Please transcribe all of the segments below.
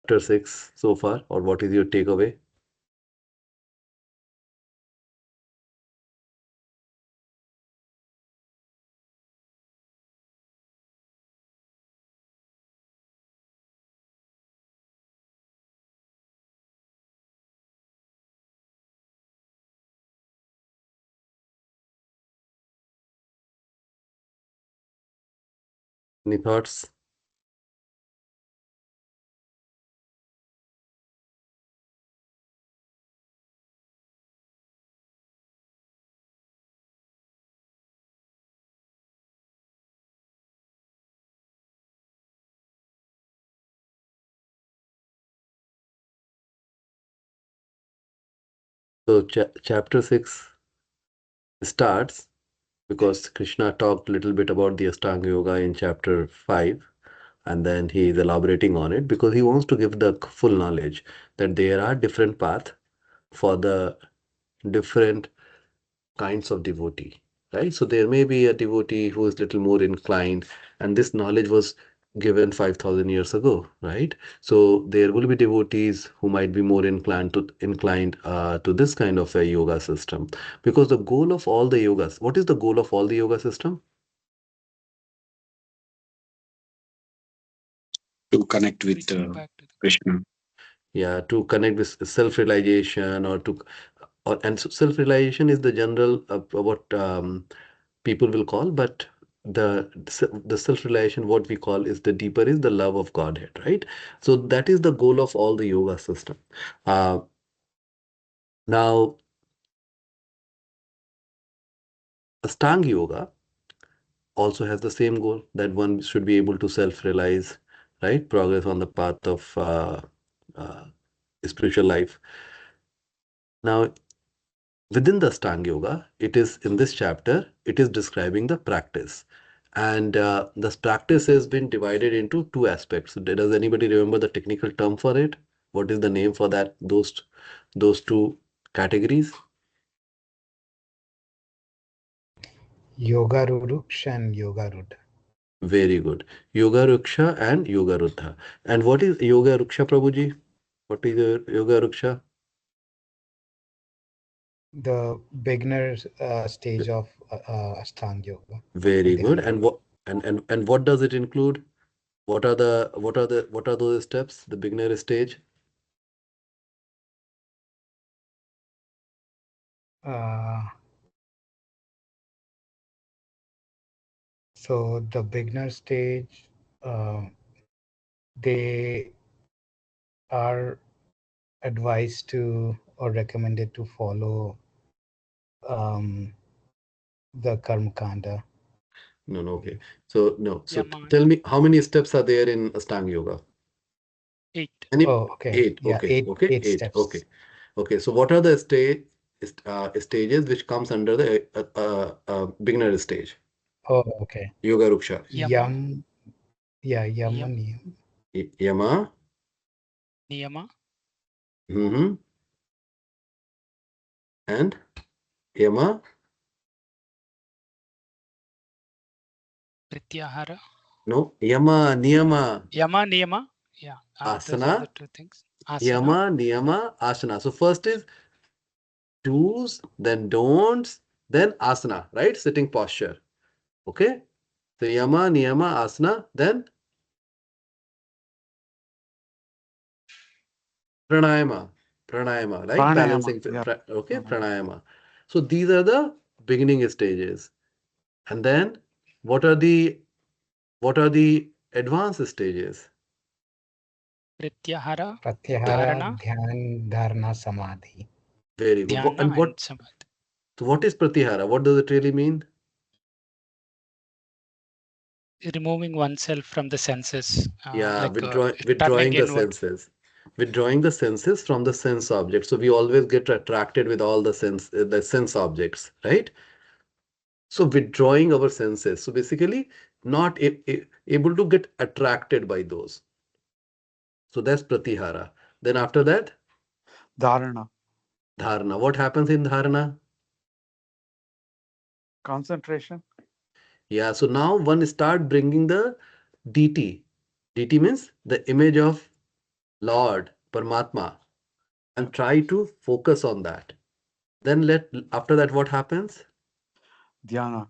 chapter 6 so far, or what is your takeaway? Any thoughts? So chapter 6 starts because Krishna talked a little bit about the Ashtanga Yoga in chapter 5, and then he is elaborating on it because he wants to give the full knowledge that there are different paths for the different kinds of devotee, right? So there may be a devotee who is little more inclined, and this knowledge was given 5,000 years ago, right? So there will be devotees who might be more inclined to this kind of a yoga system, because the goal of all the yogas, what is the goal of all the yoga system? To connect with Return back to the Krishna. Yeah, to connect with self-realization, and self-realization is the general what people will call, but the self-realization, what we call, is the deeper is the love of Godhead, right? So that is the goal of all the yoga system. Uh, Now, Astanga Yoga also has the same goal, that one should be able to self-realize, right? Progress on the path of uh, spiritual life. Now, within the Astanga Yoga, it is in this chapter, it is describing the practice. And this practice has been divided into two aspects. Does anybody remember the technical term for it? What is the name for that? Those two categories? Yoga Ruruksha and Yoga Rudha. Very good. Yoga Ruksha and Yoga Rudha. And what is Yoga Ruksha, Prabhuji? What is Yoga Ruksha? The beginner stage of Ashtanga Yoga. Very in the good. Hindu. And what does it include? What are those steps? The beginner stage? So the beginner stage, they are advised to or recommended to follow the Karma Kanda. No, okay. So no. So Yaman. tell me, how many steps are there in Astanga Yoga? 8. Okay. Eight. Yeah, Okay. Okay. eight Eight. steps. Okay. Okay. So what are the stages which comes under the beginner stage? Oh, okay. Yoga Ruksha. Yam. Yeah, Yama Yam. Niyam. Yama. Niyama. Mm-hmm. And Yama. Pratyahara. No. Yama. Niyama. Yama, Niyama. Yeah. Those are Asana. the two things. Asana. Yama. Niyama. Asana. So first is do's, then don'ts, then asana, right? Sitting posture. Okay. So Yama, Niyama, Asana, then Pranayama. Pranayama, like Pranayama, balancing. yeah. Okay, Pranayama. Pranayama. So these are the beginning stages. And then what are the advanced stages? Pratyahara. Pratyahara, Dharana. Dhyan, Dharana, Samadhi. Very good. Dhyana And and Samadhi. so what is Pratyahara? What does it really mean? Removing oneself from the senses. Yeah, Like withdrawing turning the inward. senses. Withdrawing the senses from the sense objects. So we always get attracted with all the sense objects, right? So withdrawing our senses. So basically not able to get attracted by those. So that's pratihara. Then after that, Dharana, dharana. What happens in dharana? concentration. Yeah, so now one start bringing the DT. DT means the image of Lord, Paramatma, and try to focus on that. Then after that, what happens? Dhyana.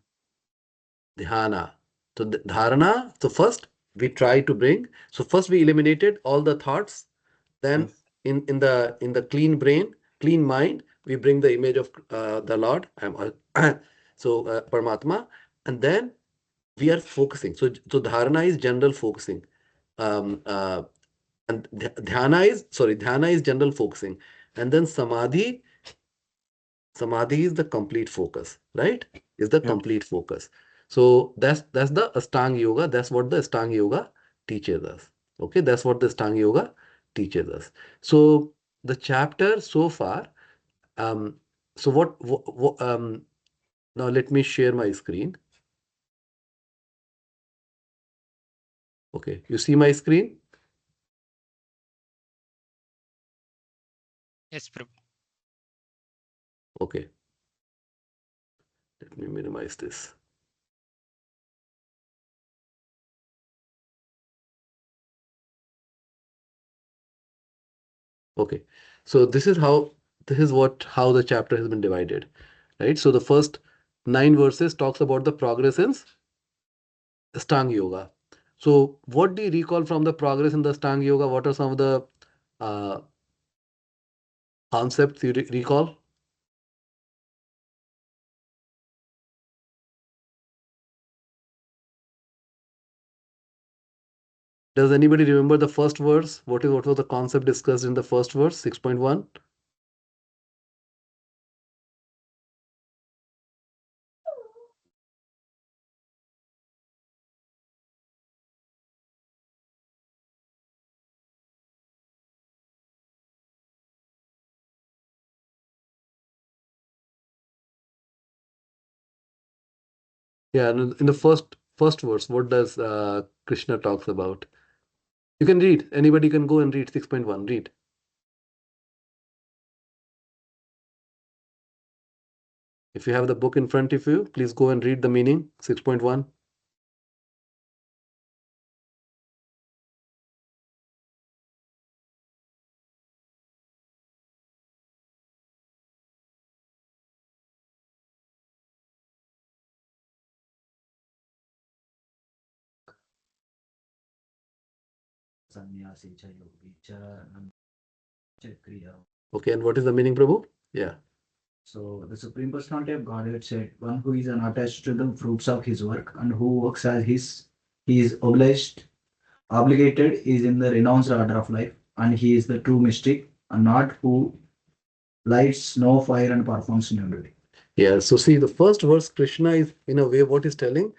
Dhyana. So dharana, so first we try to bring, so first we eliminated all the thoughts, then Yes. in the clean brain, clean mind, we bring the image of the Lord, Paramatma, and then we are focusing. So dharana is general focusing. Um, uh, and dhyana is general focusing. And then samadhi is the complete focus, right? Is the Yeah. complete focus. So that's the Ashtanga Yoga. That's what the Ashtanga Yoga teaches us. Okay, that's what the Ashtanga Yoga teaches us. So the chapter so far, um, so now let me share my screen. Okay, you see my screen? Yes, Prabhu. Okay, let me minimize this. Okay, so this is how the chapter has been divided, right? So the first 9 verses talks about the progress in Ashtanga Yoga. So what do you recall from the progress in the Ashtanga Yoga? What are some of the uh, concepts you recall? Does anybody remember the first verse? What was the concept discussed in the first verse, 6.1? Yeah, in the first verse, what does Krishna talks about? You can read. Anybody can go and read 6.1. Read. If you have the book in front of you, please go and read the meaning, 6.1. Okay, and what is the meaning, Prabhu? Yeah. So the Supreme Personality of Godhead said, one who is unattached to the fruits of his work and who works as he is obligated is in the renounced order of life, and he is the true mystic, and not who lights snow, fire, and performs nudity. Yeah. So see, the first verse, Krishna is in a way what he's telling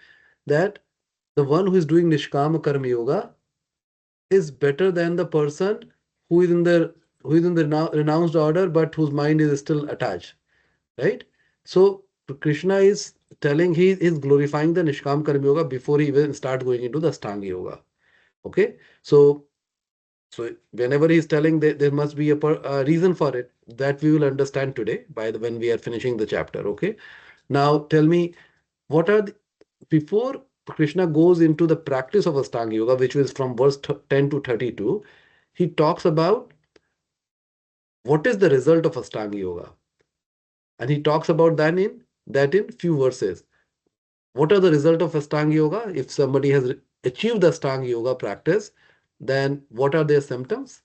that the one who is doing Nishkama Karma Yoga is better than the person who is in the renounced order but whose mind is still attached, right? So Krishna is telling he is glorifying the Nishkam Karma Yoga before he even start going into the Ashtanga Yoga. Okay, so whenever he's telling that there must be a reason for it that we will understand today when we are finishing the chapter. Okay, now tell me what are before Krishna goes into the practice of Ashtanga Yoga, which is from verse 10 to 32, he talks about what is the result of Ashtanga Yoga. And he talks about that in few verses. What are the result of Ashtanga Yoga? If somebody has achieved the Ashtanga Yoga practice, then what are their symptoms?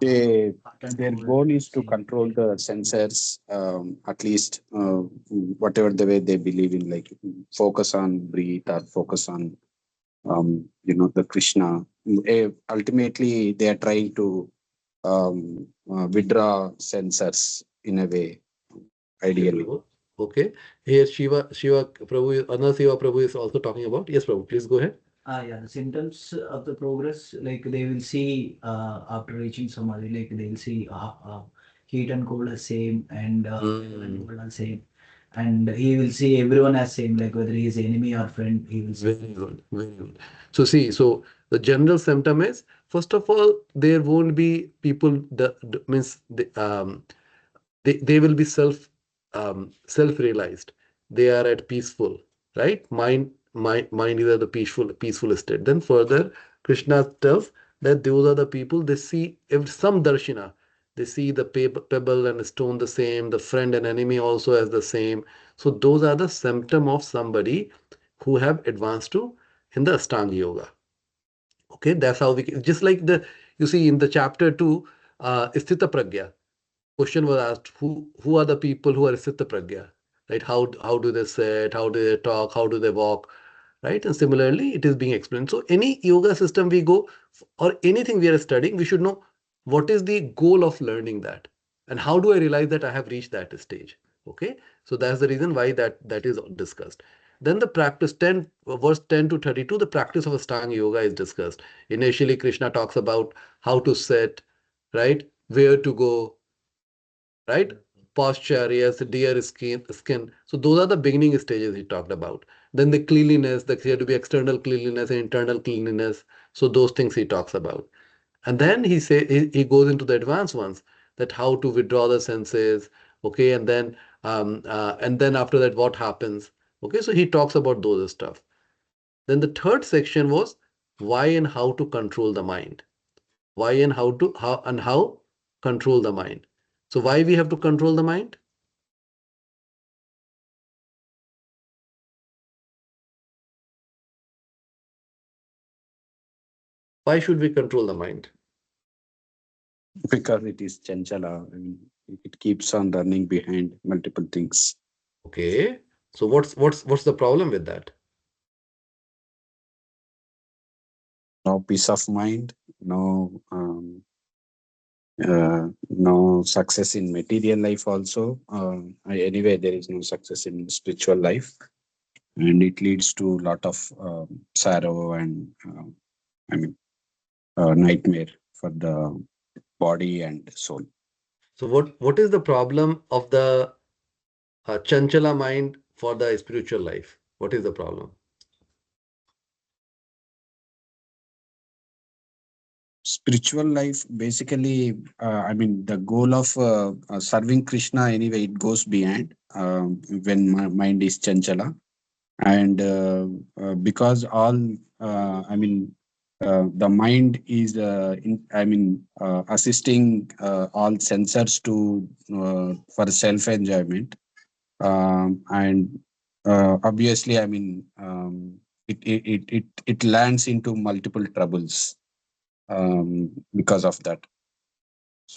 They, their goal is to control the senses, at least whatever the way they believe in, like focus on breathe or focus on, the Krishna. Ultimately, they are trying to withdraw sensors in a way, ideally. Okay. Here Shiva Prabhu, another Shiva Prabhu is also talking about. Yes, Prabhu, please go ahead. Yeah, the symptoms of the progress, like they will see after reaching samadhi, like they will see heat and cold as same, and heaven and cold as same, and he will see everyone as same, like whether he is enemy or friend, he will see. Very good, very good. So see, so the general symptom is first of all there won't be people means they will be self realized. They are at peaceful, right? mind is at the peaceful state. Then further, Krishna tells that those are the people, they see some darshina. They see the pebble and stone the same, the friend and enemy also as the same. So those are the symptom of somebody who have advanced to in the Ashtanga Yoga. Okay, that's how we just like you see in the chapter 2, Sthita Pragya. Question was asked, who are the people who are Sthita Pragya? Right? How do they sit? How do they talk? How do they walk? Right? And similarly, it is being explained. So any yoga system we go or anything we are studying, we should know what is the goal of learning that, and how do I realize that I have reached that stage. Okay, so that's the reason why that is discussed. Then the practice 10 verse 10 to 32, the practice of Ashtanga yoga is discussed. Initially, Krishna talks about how to sit, right, where to go, right, posture, yes, deer skin. So those are the beginning stages he talked about. Then the cleanliness, there to be external cleanliness and internal cleanliness. So those things he talks about. And then he goes into the advanced ones, that how to withdraw the senses. Okay, and then after that what happens. Okay, so he talks about those stuff. Then the third section was why and how to control the mind. Why and how control the mind. So why we have to control the mind? Why should we control the mind? Because it is chanchala. I mean, it keeps on running behind multiple things. Okay. So what's the problem with that? No peace of mind, no success in material life also. Anyway, there is no success in spiritual life, and it leads to a lot of sorrow and I mean nightmare for the body and soul. So what is the problem of the chanchala mind for the spiritual life? What is the problem? Spiritual life, basically, I mean, the goal of serving Krishna, anyway, it goes beyond when my mind is chanchala. And because all, I mean, the mind is, assisting all sensors to for self enjoyment. And obviously, I mean, it lands into multiple troubles because of that.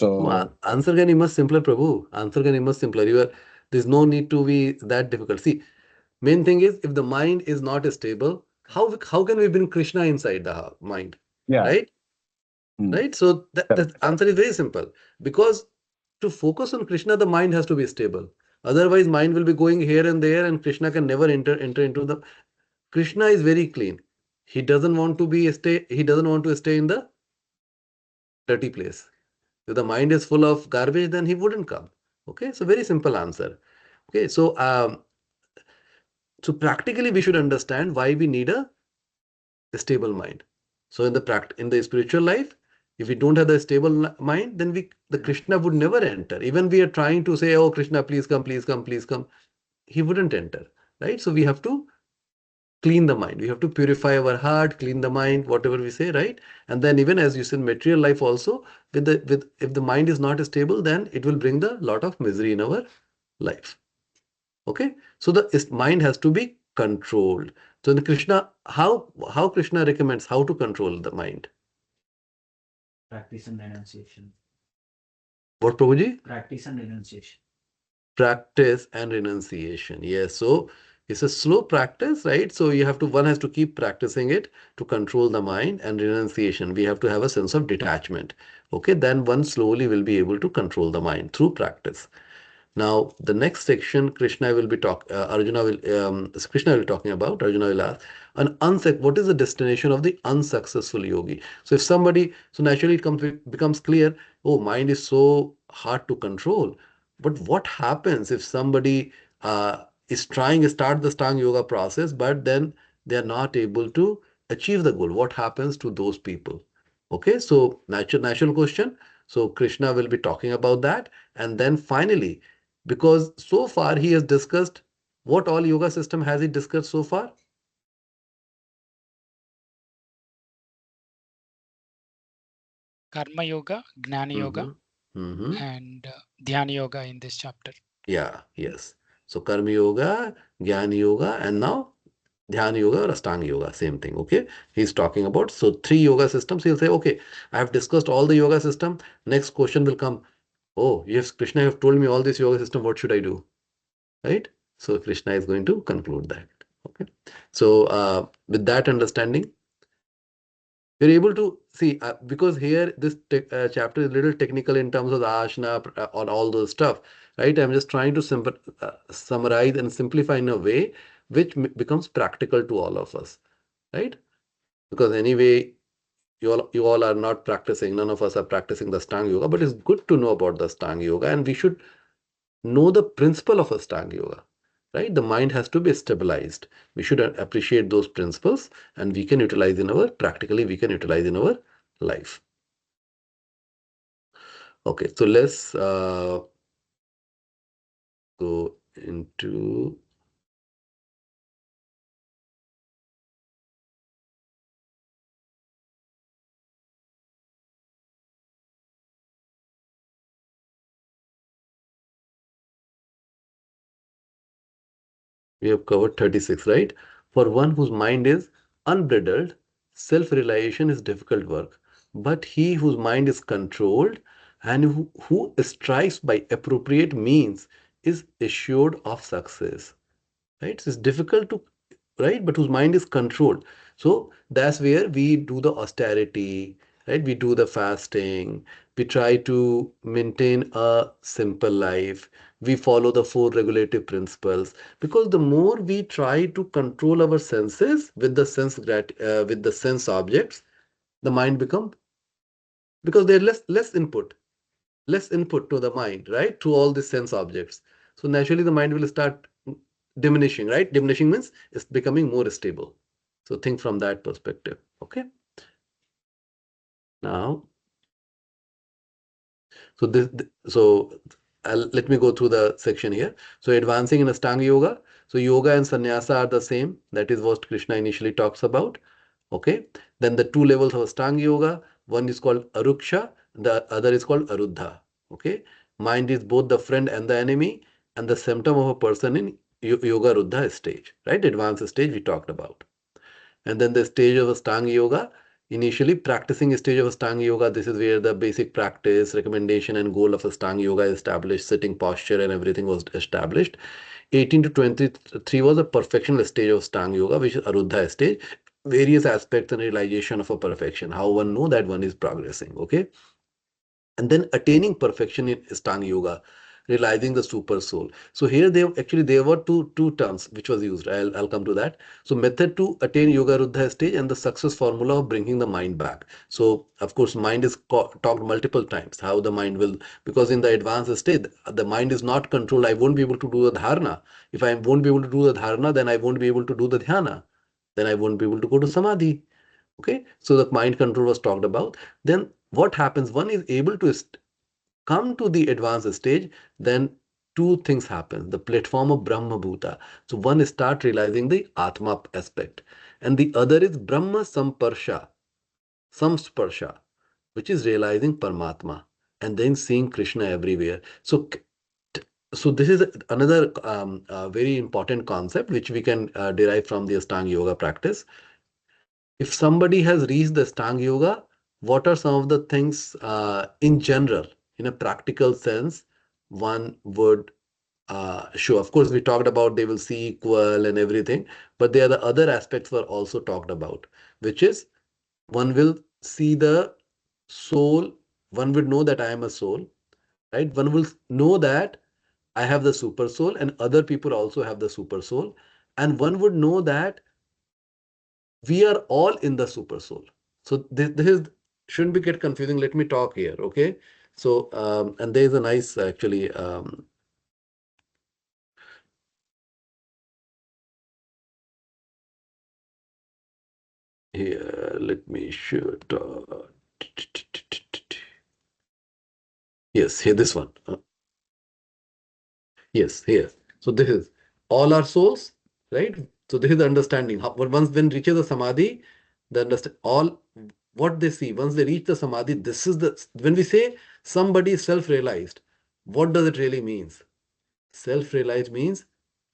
No, So answer can be much simpler, Prabhu. Answer can be much simpler. There's no need to be that difficult. See, main thing is if the mind is not stable, how can we bring Krishna inside the mind? yeah, Right? mm, Right? So the correct. answer is very simple. Because to focus on Krishna, the mind has to be stable. Otherwise, mind will be going here and there, and Krishna can never enter into the. Krishna is very clean. He doesn't want to stay in the dirty place. If the mind is full of garbage, then he wouldn't come. Okay, so very simple answer. Okay, so practically we should understand why we need a stable mind. So in the spiritual life, if we don't have the stable mind, then the Krishna would never enter. Even we are trying to say, oh Krishna, please come, please come, please come. He wouldn't enter. Right? So we have to clean the mind. We have to purify our heart, clean the mind, whatever we say, right? And then even as you said, material life also, with if the mind is not stable, then it will bring the lot of misery in our life. Okay, so the mind has to be controlled. So the Krishna, how Krishna recommends how to control the mind? Practice and renunciation. What, Prabhuji? Practice and renunciation. Practice and renunciation. Yes, so it's a slow practice, right? So one has to keep practicing it to control the mind, and renunciation. We have to have a sense of detachment. Okay, then one slowly will be able to control the mind through practice. Now, the next section, Krishna will be talking about. Arjuna will ask, what is the destination of the unsuccessful yogi? So so naturally becomes clear, oh, mind is so hard to control. But what happens if somebody is trying to start the Stang Yoga process, but then they are not able to achieve the goal? What happens to those people? Okay, so natural question. So Krishna will be talking about that. And then finally, because so far he has discussed what all yoga system has he discussed so far? Karma Yoga, Gnana Yoga, and Dhyana Yoga in this chapter. Yeah, yes. So Karma Yoga, Jnana Yoga, and now Dhyana Yoga or Ashtanga Yoga, same thing. Okay, he's talking about so 3 yoga systems. He'll say, okay, I have discussed all the yoga system. Next question will come. Oh, yes, Krishna, you have told me all this yoga system. What should I do? Right? So Krishna is going to conclude that. Okay. So with that understanding, you're able to see because here this chapter is a little technical in terms of the ashna or all those stuff, right? I'm just trying to summarize and simplify in a way which becomes practical to all of us, right? Because anyway, you all are not practicing. None of us are practicing the Ashtanga Yoga, but it's good to know about the Ashtanga Yoga, and we should know the principle of Ashtanga Yoga, right? The mind has to be stabilized. We should appreciate those principles, and we can utilize in our practically. We can utilize in our life. Okay, so let's go into. We have covered 36, right? For one whose mind is unbridled, self-realization is difficult work. But he whose mind is controlled and who strives by appropriate means is assured of success. Right? So it's difficult to, right? But whose mind is controlled. So that's where we do the austerity, right? We do the fasting. We try to maintain a simple life. We follow the 4 regulative principles because the more we try to control our senses with the sense objects, the mind become because there's less input to the mind, right? To all the sense objects. So naturally the mind will start diminishing, right? Diminishing means it's becoming more stable. So think from that perspective. Okay. Now, let me go through the section here. So advancing in Ashtanga Yoga. So yoga and sannyasa are the same. That is what Krishna initially talks about. Okay. Then the 2 levels of Ashtanga Yoga. One is called Aruksha. The other is called Aruddha. Okay. Mind is both the friend and the enemy and the symptom of a person in Yoga Ruddha stage, right? Advanced stage we talked about. And then the stage of Ashtanga Yoga, initially practicing stage of Ashtanga Yoga, this is where the basic practice, recommendation and goal of Ashtanga Yoga is established, sitting posture and everything was established. 18 to 23 was a perfectional stage of Ashtanga Yoga, which is Aruddha stage, various aspects and realization of a perfection, how one know that one is progressing, okay? And then attaining perfection in Ashtanga Yoga, realizing the super soul. So here there were two terms which was used. I'll come to that. So method to attain Yoga Ruddha stage and the success formula of bringing the mind back. So of course mind is talked multiple times how the mind will, because in the advanced state the mind is not controlled. I won't be able to do the dharana. If I won't be able to do the dharana, then I won't be able to do the dhyana. Then I won't be able to go to samadhi. Okay, so the mind control was talked about. Then what happens? One is able to come to the advanced stage, then 2 things happen. The platform of Brahma Bhuta. So one is start realizing the Atma aspect, and the other is Brahma Samsparsha, which is realizing Paramatma, and then seeing Krishna everywhere. So this is another very important concept which we can derive from the Ashtanga Yoga practice. If somebody has reached the Ashtanga Yoga, what are some of the things in general, in a practical sense, one would show? Of course, we talked about they will see equal and everything, but there are the other aspects were also talked about, which is one will see the soul, one would know that I am a soul, right? One will know that I have the super soul and other people also have the super soul. And one would know that we are all in the super soul. So this is shouldn't be get confusing. Let me talk here, okay? So and there is a nice actually here. Let me show it. Yes, here this one. Yes, here. So this is all our souls, right? So this is the understanding. Once when reaches the samadhi, the understand all what they see, once they reach the samadhi, this is the, when we say somebody is self-realized, what does it really means? Self-realized means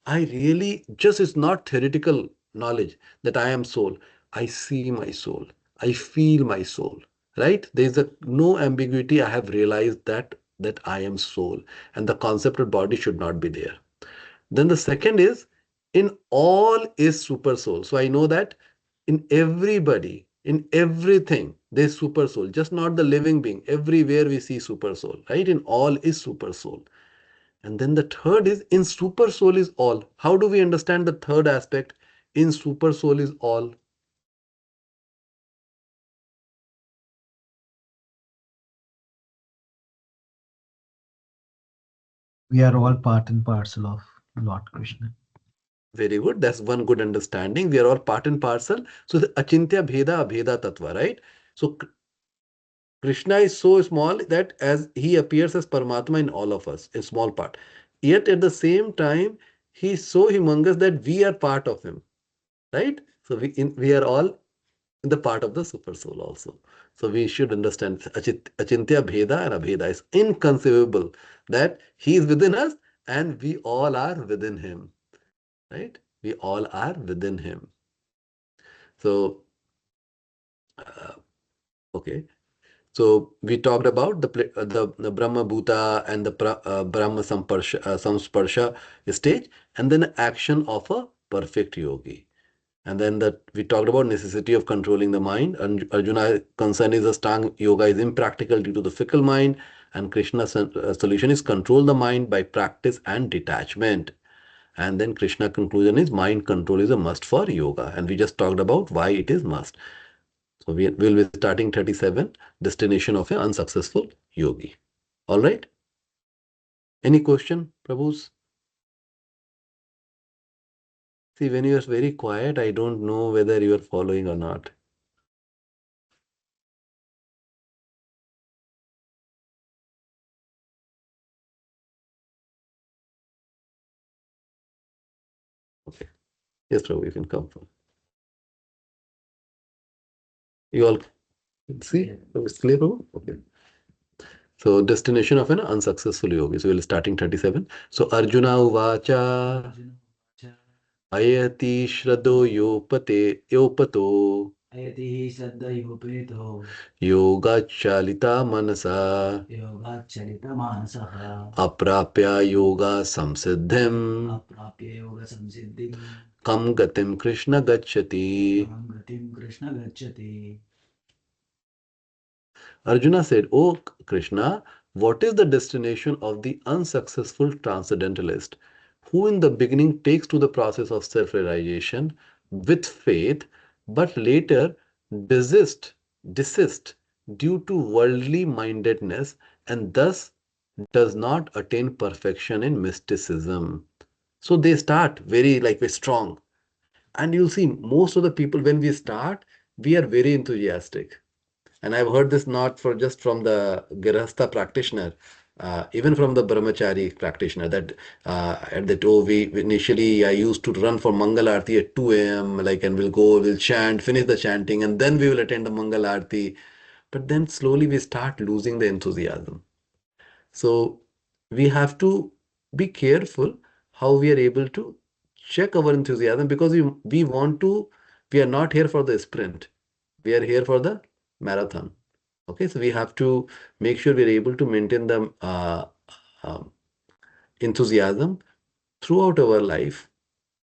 I really just, it's not theoretical knowledge that I am soul. I see my soul. I feel my soul, right? There is no ambiguity. I have realized that I am soul, and the concept of body should not be there. Then the second is, in all is super soul. So I know that in everybody, in everything, there's super soul, just not the living being. Everywhere we see super soul, right? In all is super soul. And then the third is, in super soul is all. How do we understand the third aspect? In super soul is all. We are all part and parcel of Lord Krishna. Very good. That's one good understanding. We are all part and parcel. So the achintya bheda abheda tattva, right? So Krishna is so small that as he appears as Paramatma in all of us, a small part. Yet at the same time, he is so humongous that we are part of him, right? So we are all in the part of the super soul also. So we should understand achintya bheda and abheda is inconceivable, that he is within us and we all are within him, right? We all are within him. So, okay. So we talked about the Brahma Bhuta and the Brahma Samsparsha stage, and then action of a perfect yogi. And then that we talked about necessity of controlling the mind. And Arjuna concern is Ashtanga yoga is impractical due to the fickle mind, and Krishna's solution is control the mind by practice and detachment. And then Krishna conclusion is mind control is a must for yoga, and we just talked about why it is must. So we will be starting 37, destination of an unsuccessful yogi. All right. Any question, Prabhus? See, when you are very quiet, I don't know whether you are following or not. Okay. Yes, Prabhu, you can come. You all see? It's clear, Prabhu? Okay. So destination of an unsuccessful yogi. So we'll starting 37. So Arjuna uvacha ayati shraddho yopato Ayati Saddha yoga chalita manasa Yoga Charita Manasaha aprapya yoga samsiddhim Aprapya Yoga Samsiddhim kam gatim Krishna gacchati. Gatim Krishna Gacchati. Arjuna said, "O Krishna, what is the destination of the unsuccessful transcendentalist, who in the beginning takes to the process of self-realization with faith, but later desist, desist due to worldly mindedness and thus does not attain perfection in mysticism?" So they start very very strong. And you'll see most of the people, when we start, we are very enthusiastic. And I've heard this not for just from the Grihastha practitioner, even from the Brahmachari practitioner, that at the initially I used to run for Mangal Aarti at 2 a.m. And we'll chant, finish the chanting, and then we will attend the Mangal Aarti. But then slowly we start losing the enthusiasm. So we have to be careful how we are able to check our enthusiasm, because we are not here for the sprint. We are here for the marathon. Okay, so we have to make sure we're able to maintain the um, enthusiasm throughout our life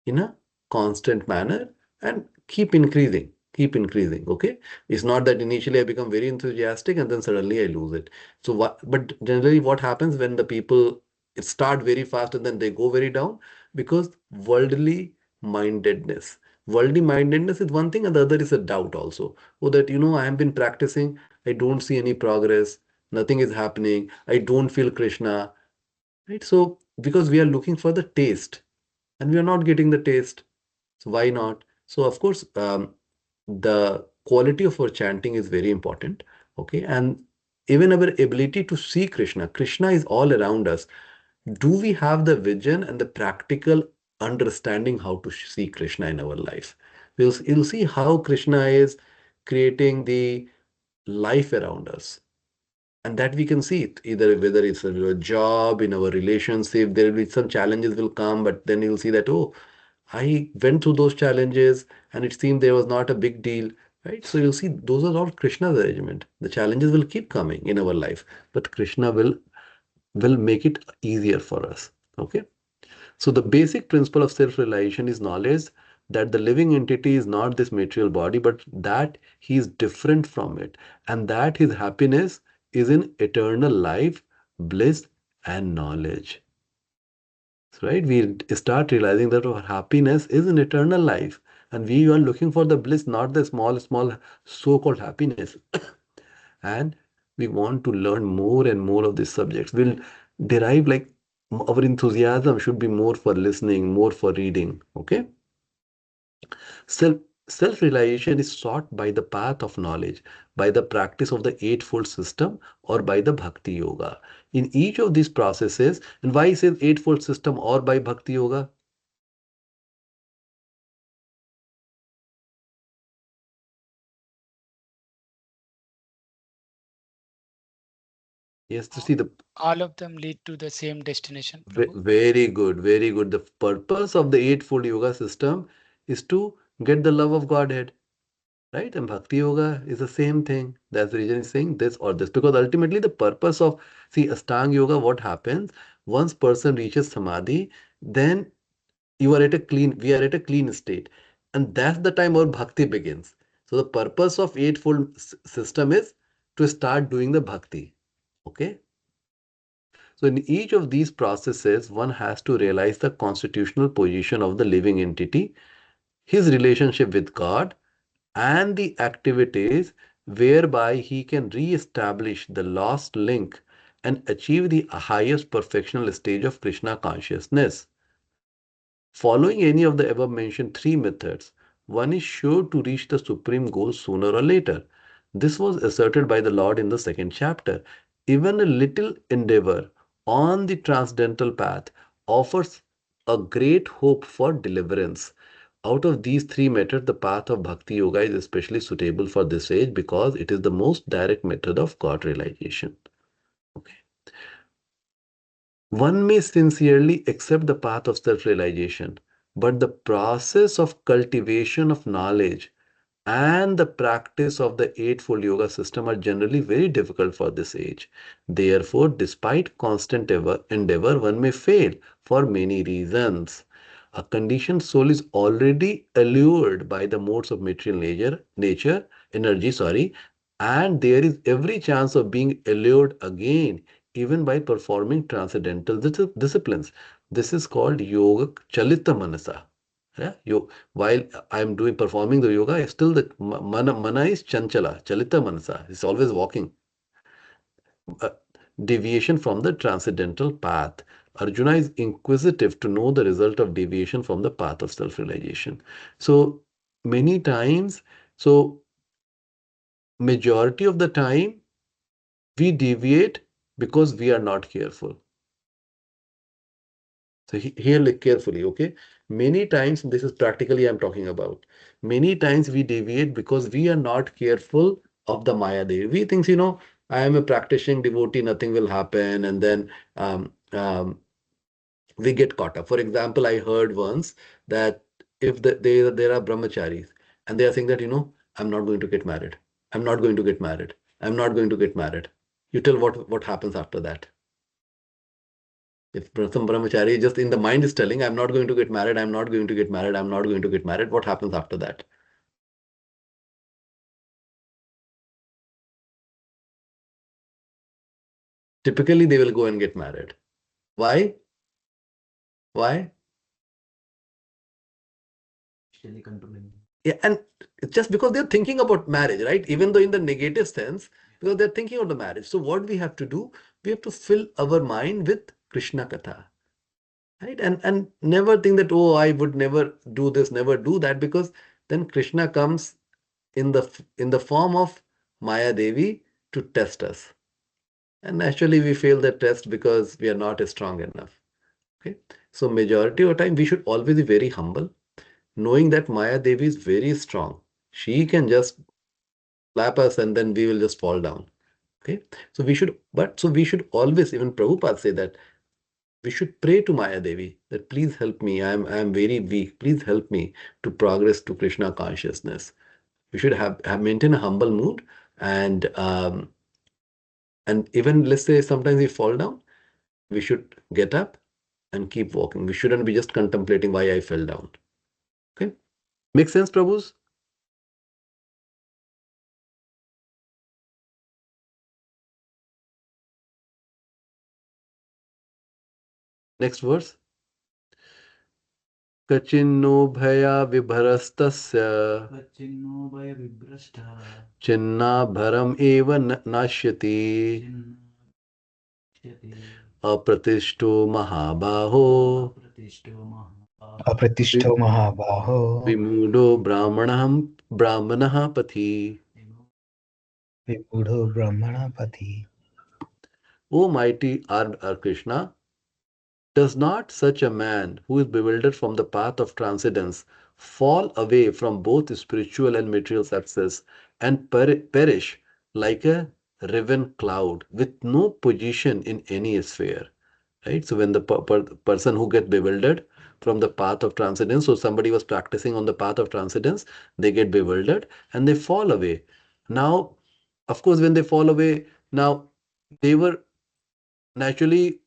in a constant manner and keep increasing. Okay, it's not that initially I become very enthusiastic and then suddenly I lose it. So but generally what happens when the people start very fast and then they go very down? Because mindedness worldly mindedness is one thing, and the other is a doubt also. Oh, that I have been practicing, I don't see any progress, nothing is happening, I don't feel Krishna, right? So because we are looking for the taste and we are not getting the taste, so why not? So of course, the quality of our chanting is very important. Okay, and even our ability to see Krishna. Krishna is all around us. Do we have the vision and the practical understanding how to see Krishna in our life? You'll see how Krishna is creating the life around us. And that we can see it, either whether it's a job, in our relationship, there will be some challenges will come, but then you'll see that, oh, I went through those challenges and it seemed there was not a big deal, right? So you'll see those are all Krishna's arrangement. The challenges will keep coming in our life, but Krishna will make it easier for us. Okay. So the basic principle of self-realization is knowledge that the living entity is not this material body, but that he is different from it, and that his happiness is in eternal life, bliss, and knowledge. So, right? We start realizing that our happiness is in eternal life, and we are looking for the bliss, not the small so-called happiness. And we want to learn more and more of these subjects. We'll derive like our enthusiasm should be more for listening, more for reading. Okay. Self Self-realization is sought by the path of knowledge, by the practice of the eightfold system, or by the bhakti yoga. In each of these processes, and why is it eightfold system or by bhakti yoga? Yes, to see the All of them lead to the same destination, Prabhu. very good, very good. The purpose of the eightfold yoga system is to get the love of Godhead. Right? And Bhakti Yoga is the same thing. That's the reason he's saying this or this. Because ultimately the purpose of, see, Ashtanga Yoga, what happens, once person reaches Samadhi, then we are at a clean state. And that's the time our Bhakti begins. So the purpose of eightfold system is to start doing the Bhakti. Okay? So in each of these processes, one has to realize the constitutional position of the living entity, his relationship with God, and the activities whereby he can re-establish the lost link and achieve the highest perfectional stage of Krishna consciousness. Following any of the above mentioned three methods, one is sure to reach the supreme goal sooner or later. This was asserted by the Lord in the second chapter. Even a little endeavor on the transcendental path offers a great hope for deliverance. Out of these three methods, the path of Bhakti Yoga is especially suitable for this age because it is the most direct method of God realization. Okay. One may sincerely accept the path of self-realization, but the process of cultivation of knowledge and the practice of the Eightfold Yoga system are generally very difficult for this age. Therefore, despite constant endeavor, one may fail for many reasons. A conditioned soul is already allured by the modes of material energy, and there is every chance of being allured again, even by performing transcendental disciplines. This is called yoga chalita manasa. Yeah, while I'm doing performing the yoga, still the mana is chanchala, chalita manasa. It's always walking. Uh, Deviation from the transcendental path. Arjuna is inquisitive to know the result of deviation from the path of self-realization. So many times, so majority of the time, we deviate because we are not careful. So here look carefully, okay? Many times, this is practically I'm talking about. Many times we deviate because we are not careful of the Maya Devi. We think, I am a practicing devotee, nothing will happen. And then we get caught up. For example, I heard once that if there are brahmacharis and they are saying that, I'm not going to get married. I'm not going to get married. I'm not going to get married. You tell what happens after that. If some brahmachari just in the mind is telling, I'm not going to get married, I'm not going to get married, I'm not going to get married, what happens after that? Typically, they will go and get married. Why? Why? Still controlling. Yeah, and it's just because they're thinking about marriage, right? Even though in the negative sense, because they're thinking of the marriage. So what we have to do, we have to fill our mind with Krishna Katha, right? And never think that, oh, I would never do this, never do that, because then Krishna comes in the form of Maya Devi to test us. And naturally, we fail the test because we are not strong enough. Okay. So majority of the time, we should always be very humble, knowing that Maya Devi is very strong. She can just slap us and then we will just fall down. Okay, so we should always, even Prabhupada say that we should pray to Maya Devi that please help me. I am very weak. Please help me to progress to Krishna consciousness. We should have maintain a humble mood, and even, let's say, sometimes we fall down, we should get up and keep walking. We shouldn't be just contemplating why I fell down. Okay, makes sense, Prabhus? Next verse. कचिन्नो भया विभरस्तस्य Kachinno bhaya vibrashta. चिन्नाभरम् एव नाश्यति Chinnakshyati. अप्रतिष्ठो महाबाहो Pratishto maha. Apratishto Mahabaho. विमूढो ब्राह्मणः पथि. Vibhudo Brahmana Pati. O mighty our Krishna, does not such a man who is bewildered from the path of transcendence fall away from both spiritual and material success and perish like a riven cloud with no position in any sphere? Right? So when the person who gets bewildered from the path of transcendence, so somebody was practicing on the path of transcendence, they get bewildered and they fall away. Now, of course, when they fall away, now they were naturally,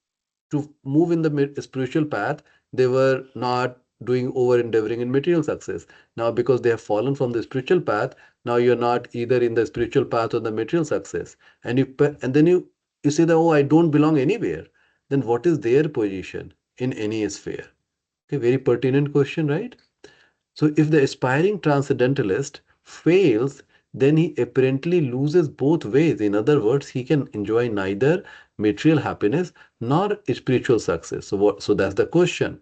to move in the spiritual path, they were not doing over endeavoring in material success. Now, because they have fallen from the spiritual path, now you're not either in the spiritual path or the material success. And then you say that, oh, I don't belong anywhere. Then what is their position in any sphere? Okay, very pertinent question, right? So if the aspiring transcendentalist fails, then he apparently loses both ways. In other words, he can enjoy neither material happiness nor spiritual success. So that's the question.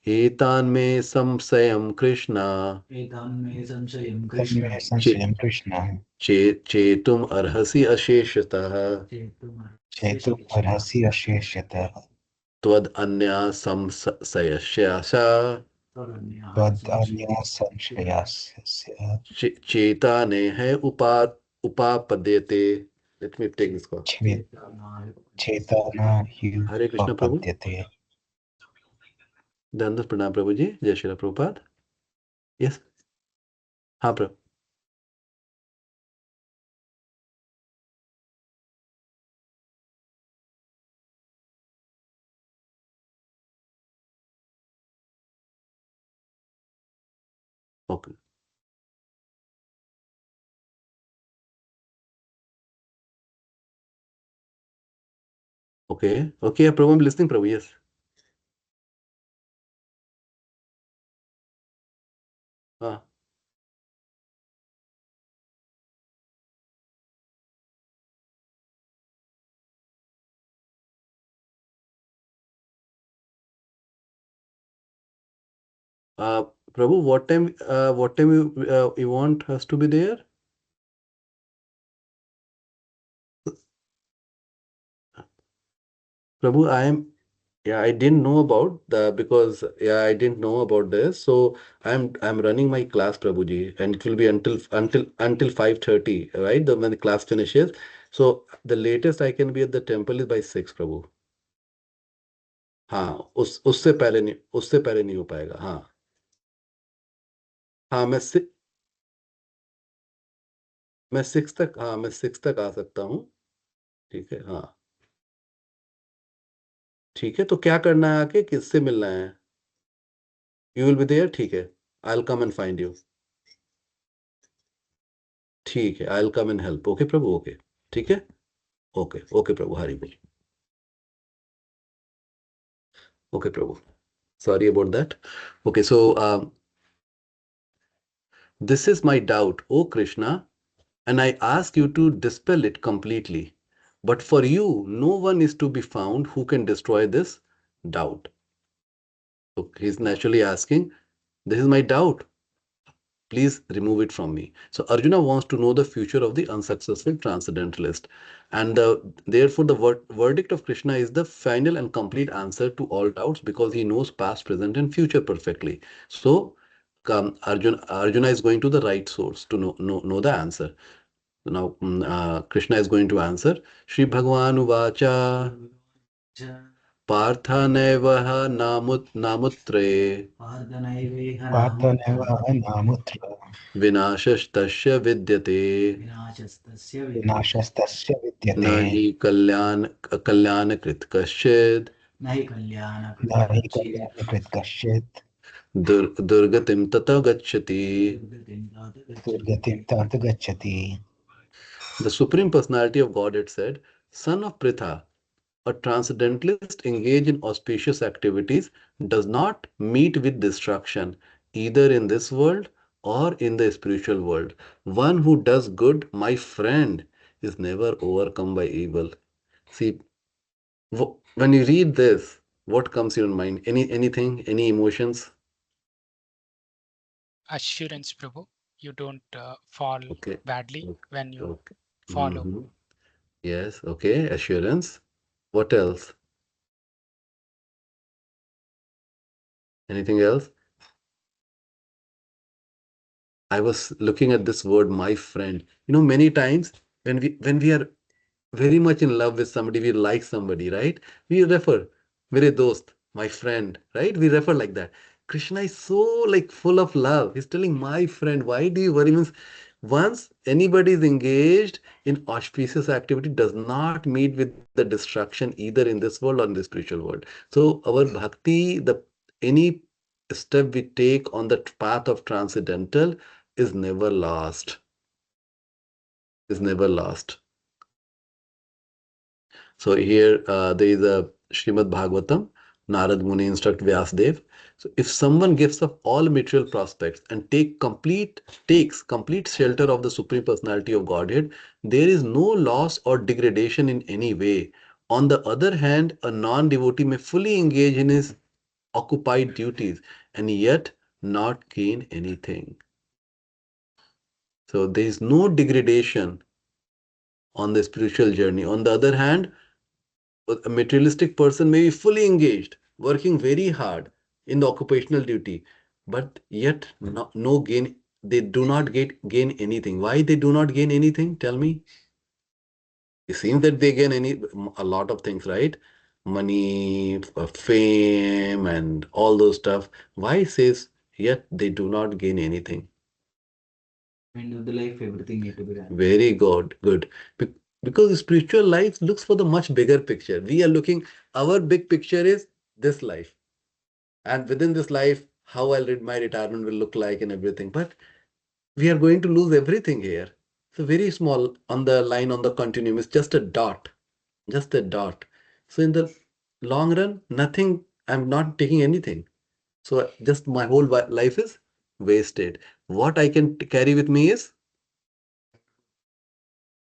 Etan me samsayam Krishna Etan me samshayam Tanme Krishna. Samshayam Krishna. chetum arhasi asheshatah Chetu Arhasi Asheshyata. tvad anya samsayasya Vad Anya Samshayasya. cheta ne hai upapadyate. Let me take this call. Chetana Hare Krishna Prabhu. Yupapadyate. Dandas Pranam Prabhuji. Jai Shri Prabhupada. Yes. हाँ प्रभु. Okay. Okay. Okay, Prabhu, I'm listening, Prabhu. Yes. हाँ. Prabhu, what time you want us to be there? Prabhu, I didn't know about I didn't know about this. So I'm running my class, Prabhuji, and it will be until 5:30, right? When the class finishes. So the latest I can be at the temple is by 6, Prabhu. हाँ, उससे पहले नहीं हो पाएगा. हाँ. हाँ, मैं 6 तक आ सकता हूँ. ठीक है. हाँ. ठीक है, तो क्या करना है, आके किससे मिलना है? You will be there. ठीक है, I will come and find you. ठीक है, I will come and help. Okay प्रभु. ओके. ठीक है. ओके. ओके प्रभु. हरि बोल. ओके प्रभु. Sorry about that. Okay, so this is my doubt, O Krishna, and I ask you to dispel it completely. But for you, no one is to be found who can destroy this doubt. So he's naturally asking, this is my doubt. Please remove it from me. So Arjuna wants to know the future of the unsuccessful transcendentalist. And therefore, the verdict of Krishna is the final and complete answer to all doubts, because he knows past, present, and future perfectly. So Arjuna is going to the right source to know the answer. So now Krishna is going to answer. Shri Bhagwan Uvacha Parthanaivaha namutre Parthaneva namutra Vinashastasya vidyate vinashastasya Nahi vidyate kalyanakrit kasyid nahi kalyana nahi kalyanakrit kasyit Durgatim tata gacchati. durgatim tat gacchati. The Supreme Personality of Godhead said, Son of Pṛthā, a transcendentalist engaged in auspicious activities does not meet with destruction either in this world or in the spiritual world. One who does good, my friend, is never overcome by evil. See, when you read this, what comes to your mind? Anything, any emotions? Assurance, Prabhu. You don't fall Okay. badly when you Okay. follow. Yes, okay, assurance. What else? Anything else? I was looking at this word, my friend. Many times when we are very much in love with somebody, we like somebody, right? We refer, mere dost, my friend, right? We refer like that. Krishna is so like full of love. He's telling my friend, why do you worry? Means once anybody is engaged in auspicious activity, does not meet with the destruction either in this world or in the spiritual world. So our bhakti, any step we take on the path of transcendental is never lost. Is never lost. So here there is a Srimad Bhagavatam, Narad Muni instruct Vyasdev. So if someone gives up all material prospects and takes complete shelter of the Supreme Personality of Godhead, there is no loss or degradation in any way. On the other hand, a non-devotee may fully engage in his occupied duties and yet not gain anything. So there is no degradation on the spiritual journey. On the other hand, a materialistic person may be fully engaged, working very hard in the occupational duty, but yet no gain. They do not gain anything. Why they do not gain anything? Tell me. It seems that they gain a lot of things, right? Money, fame, and all those stuff. Why it says yet they do not gain anything? End of the life, everything need to be done. Very good. Because spiritual life looks for the much bigger picture. We are looking, our big picture is this life. And within this life, how my retirement will look like and everything. But we are going to lose everything here. So very small on the line on the continuum is just a dot. Just a dot. So in the long run, nothing, I'm not taking anything. So just my whole life is wasted. What I can carry with me is,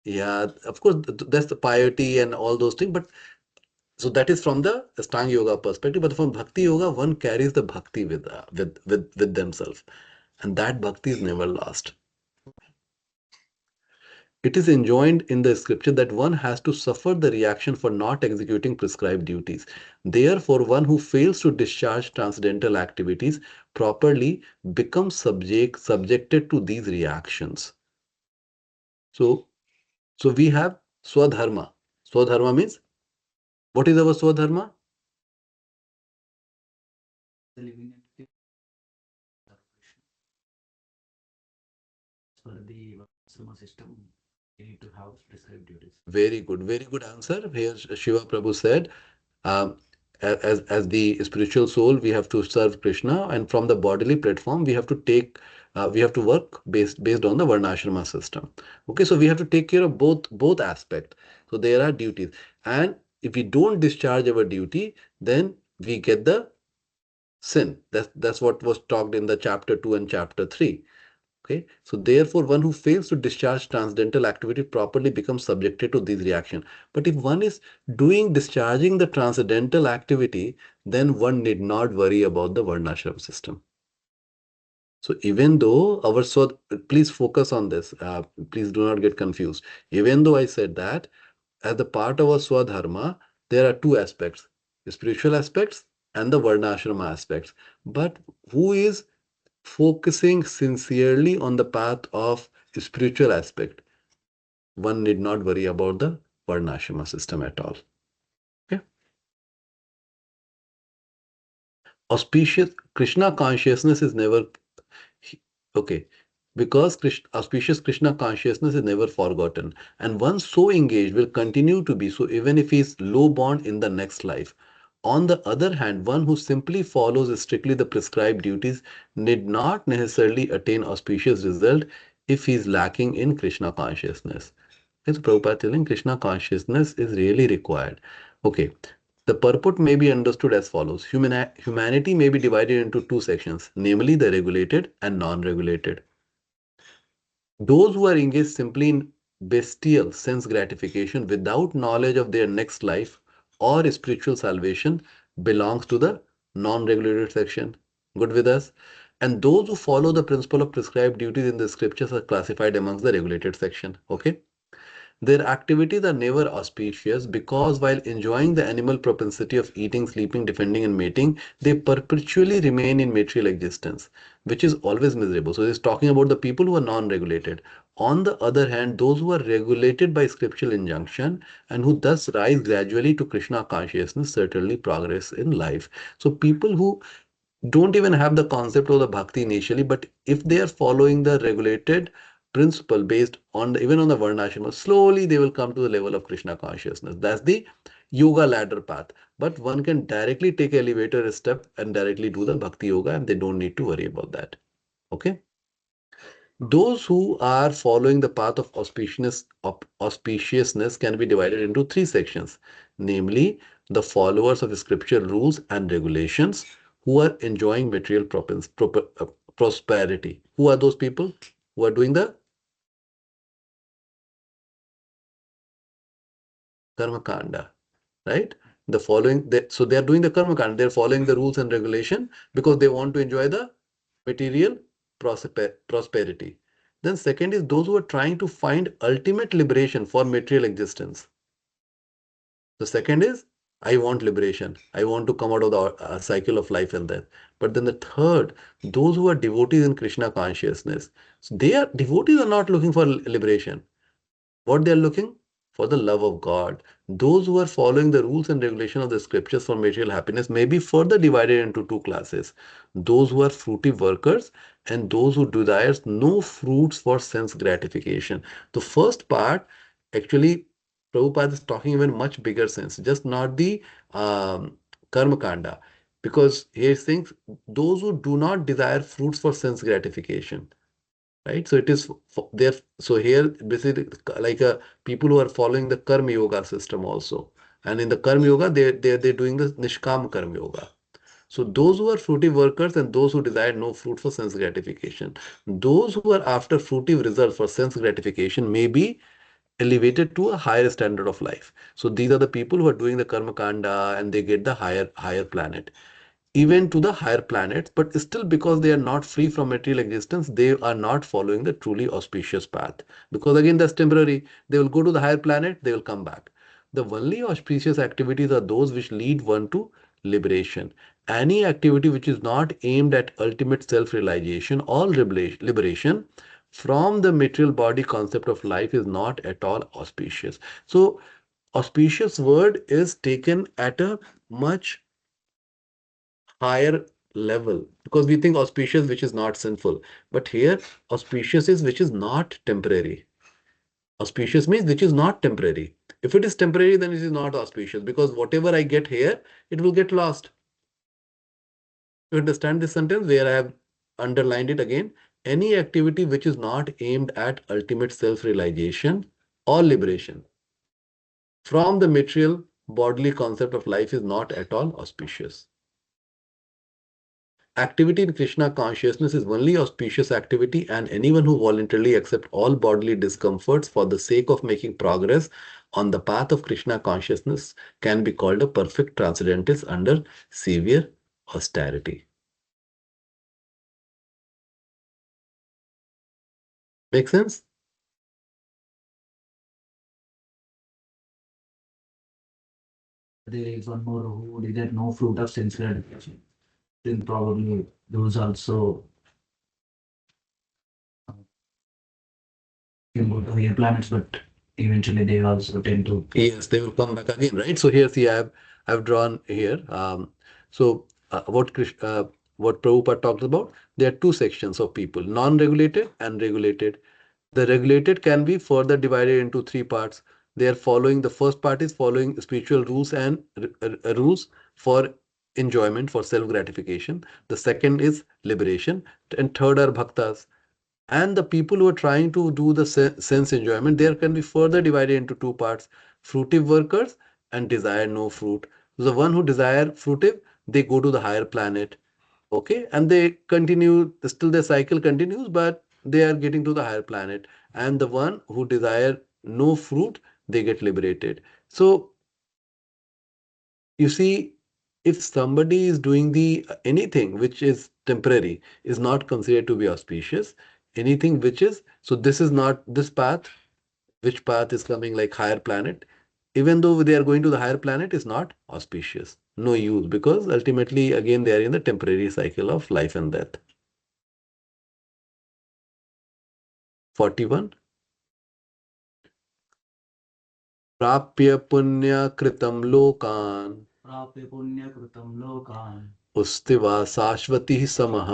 yeah, of course, that's the piety and all those things. But so that is from the Ashtanga Yoga perspective. But from Bhakti Yoga, one carries the bhakti with themselves, and that bhakti is never lost. It is enjoined in the scripture that one has to suffer the reaction for not executing prescribed duties. Therefore, one who fails to discharge transcendental activities properly becomes subjected to these reactions. So we have Swadharma. Swadharma means, what is our Swadharma? The living entity for the Varnashrama system, you need to have prescribed duties. Very good answer. Here Shiva Prabhu said, um, as the spiritual soul, we have to serve Krishna, and from the bodily platform, we have to work based on the Varnashrama system. Okay, so we have to take care of both aspects. So there are duties, and if we don't discharge our duty, then we get the sin. That's what was talked in the chapter 2 and chapter 3. Okay, so therefore, one who fails to discharge transcendental activity properly becomes subjected to these reactions. But if one is discharging the transcendental activity, then one need not worry about the Varnashram system. So even though please focus on this. Please do not get confused. Even though I said that as the part of our Swadharma, there are two aspects: the spiritual aspects and the Varnashrama aspects. But who is focusing sincerely on the path of spiritual aspect, one need not worry about the varnashrama system at all. Okay. Auspicious Krishna consciousness is never okay, because auspicious Krishna consciousness is never forgotten, and one so engaged will continue to be so even if he is low born in the next life. On the other hand, one who simply follows strictly the prescribed duties need not necessarily attain auspicious result if he is lacking in Krishna consciousness. It's Prabhupada telling Krishna consciousness is really required. Okay, the purport may be understood as follows. Humanity may be divided into two sections, namely the regulated and non-regulated. Those who are engaged simply in bestial sense gratification without knowledge of their next life or spiritual salvation belongs to the non-regulated section. Good with us? And those who follow the principle of prescribed duties in the scriptures are classified amongst the regulated section. Okay. Their activities are never auspicious because while enjoying the animal propensity of eating, sleeping, defending, and mating, they perpetually remain in material existence, which is always miserable. So, he's talking about the people who are non-regulated. On the other hand, those who are regulated by scriptural injunction and who thus rise gradually to Krishna consciousness certainly progress in life. So, people who don't even have the concept of the bhakti initially, but if they are following the regulated principle based on even on the varnashrama, slowly they will come to the level of Krishna consciousness. That's the yoga ladder path. But one can directly take elevator step and directly do the bhakti yoga, and they don't need to worry about that. Okay. Those who are following the path of auspiciousness can be divided into three sections, namely the followers of scripture rules and regulations who are enjoying material prosperity. Who are those people who are doing the karma kanda, right? The following, so they are doing the karma kanda, they're following the rules and regulation because they want to enjoy the material prosperity. Then second is those who are trying to find ultimate liberation for material existence. The second is, I want liberation. I want to come out of the cycle of life and death. But then the third, those who are devotees in Krishna consciousness, so devotees are not looking for liberation. What they are looking for the love of God. Those who are following the rules and regulation of the scriptures for material happiness may be further divided into two classes. Those who are fruitive workers and those who desires no fruits for sense gratification. The first part, actually, Prabhupada is talking even much bigger sense, just not the karma kanda. Because he thinks those who do not desire fruits for sense gratification, right? So it is there. So here basically like people who are following the karma yoga system also, and in the karma yoga they're doing the nishkam karma yoga. So those who are fruitive workers and those who desire no fruit for sense gratification, those who are after fruitive results for sense gratification may be elevated to a higher standard of life. So these are the people who are doing the karma kanda and they get the higher planet, even to the higher planets, but still because they are not free from material existence, they are not following the truly auspicious path. Because again, that's temporary. They will go to the higher planet, they will come back. The only auspicious activities are those which lead one to liberation. Any activity which is not aimed at ultimate self-realization or liberation from the material body concept of life is not at all auspicious. So, auspicious word is taken at a much higher level because we think auspicious which is not sinful, but here auspicious is which is not temporary. Auspicious means which is not temporary. If it is temporary, then it is not auspicious because whatever I get here, it will get lost. You understand this sentence where I have underlined it again? Any activity which is not aimed at ultimate self-realization or liberation from the material bodily concept of life is not at all auspicious. Activity in Krishna consciousness is only auspicious activity, and anyone who voluntarily accepts all bodily discomforts for the sake of making progress on the path of Krishna consciousness can be called a perfect transcendentalist under severe austerity. Make sense? There is one more who did no fruit of sense gratification. Then probably those also can go to higher planets, but eventually they also tend to. Yes, they will come back again, right? So here, see, I've drawn here. What Prabhupada talks about, there are two sections of people: non-regulated and regulated. The regulated can be further divided into three parts. They are following, the first part is following spiritual rules and rules for enjoyment, for self-gratification. The second is liberation, and third are bhaktas. And the people who are trying to do the sense enjoyment, there can be further divided into two parts: fruitive workers and desire no fruit. So the one who desire fruitive, they go to the higher planet, okay, and they continue, still their cycle continues, but they are getting to the higher planet. And the one who desire no fruit, they get liberated. So you see, if somebody is doing the anything which is temporary is not considered to be auspicious. Anything which is, so this is not this path, which path is coming like higher planet, even though they are going to the higher planet, is not auspicious, no use, because ultimately again they are in the temporary cycle of life and death. 41. प्राप्य पुण्यकृतं लोकान् प्राप्य पुण्यकृतं लोकान् उस्तिवा शाश्वती समः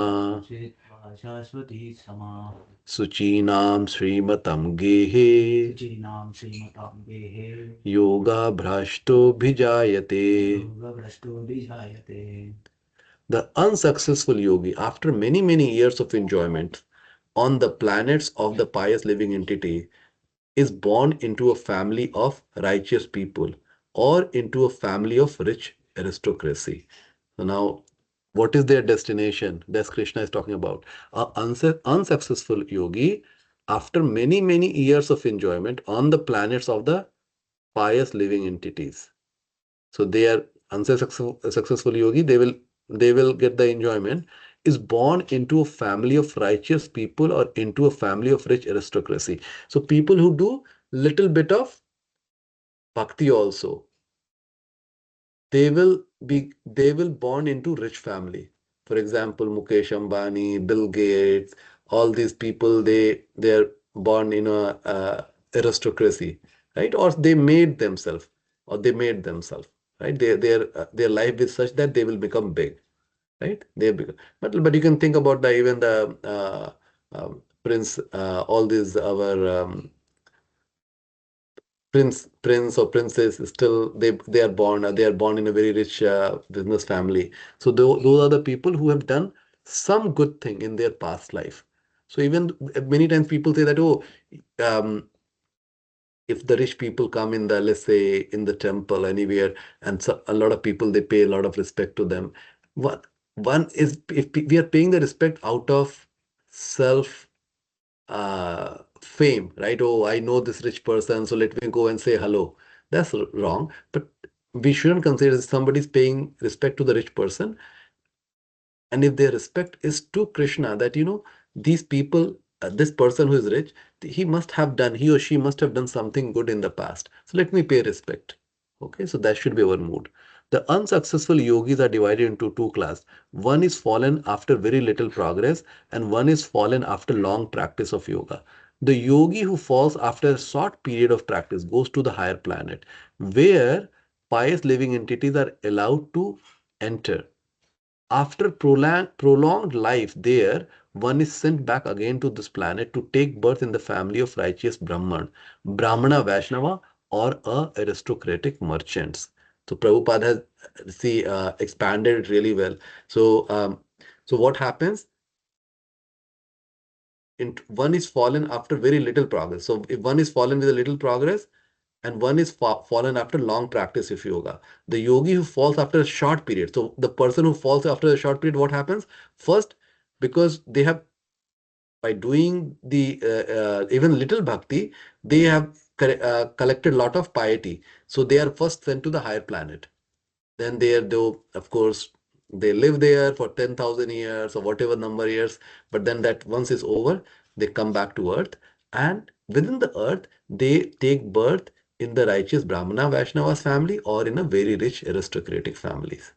चित्वा शाश्वती समाः शुचीनां श्रीमतं गेहे शुचीनां श्रीमतां गेहे योगाभ्रष्टोऽभिजायते. योगभ्रष्टोऽभिजायते. The unsuccessful yogi, after many, many years of enjoyment on the planets of the pious living entity, is born into a family of righteous people or into a family of rich aristocracy. So now, what is their destination? That's Krishna is talking about. A unsuccessful yogi, after many, many years of enjoyment on the planets of the pious living entities. So they are successful yogi, they will get the enjoyment, is born into a family of righteous people or into a family of rich aristocracy. So people who do little bit of bhakti also, they will born into rich family. For example, Mukesh Ambani, Bill Gates, all these people, they're born in a aristocracy, right? Or they made themselves, right? Their life is such that they will become big, right? But you can think about the even the prince, all these our prince or princess, still they are born in a very rich business family. So those are the people who have done some good thing in their past life. So even many times people say that, oh, um, if the rich people come in the, let's say, in the temple anywhere, and so a lot of people, they pay a lot of respect to them. One is, if we are paying the respect out of self fame, right? Oh, I know this rich person, so let me go and say hello. That's wrong. But we shouldn't consider somebody's paying respect to the rich person. And if their respect is to Krishna, that, these people, this person who is rich, he or she must have done something good in the past. So let me pay respect. Okay, so that should be our mood. The unsuccessful yogis are divided into two classes. One is fallen after very little progress, and one is fallen after long practice of yoga. The yogi who falls after a short period of practice goes to the higher planet, where pious living entities are allowed to enter. After prolonged life there, one is sent back again to this planet to take birth in the family of righteous Brahmana Vaishnava, or aristocratic merchants. So Prabhupada has expanded it really well. So what happens? One is fallen after very little progress. So if one is fallen with a little progress, and one is fallen after long practice of yoga. The yogi who falls after a short period. So the person who falls after a short period, what happens? First, because they have, by doing the even little bhakti, they have collected a lot of piety. So they are first sent to the higher planet. Then though, of course, they live there for 10,000 years or whatever number of years. But then that once is over, they come back to earth. And within the earth, they take birth in the righteous Brahmana Vaishnava's family or in a very rich aristocratic families.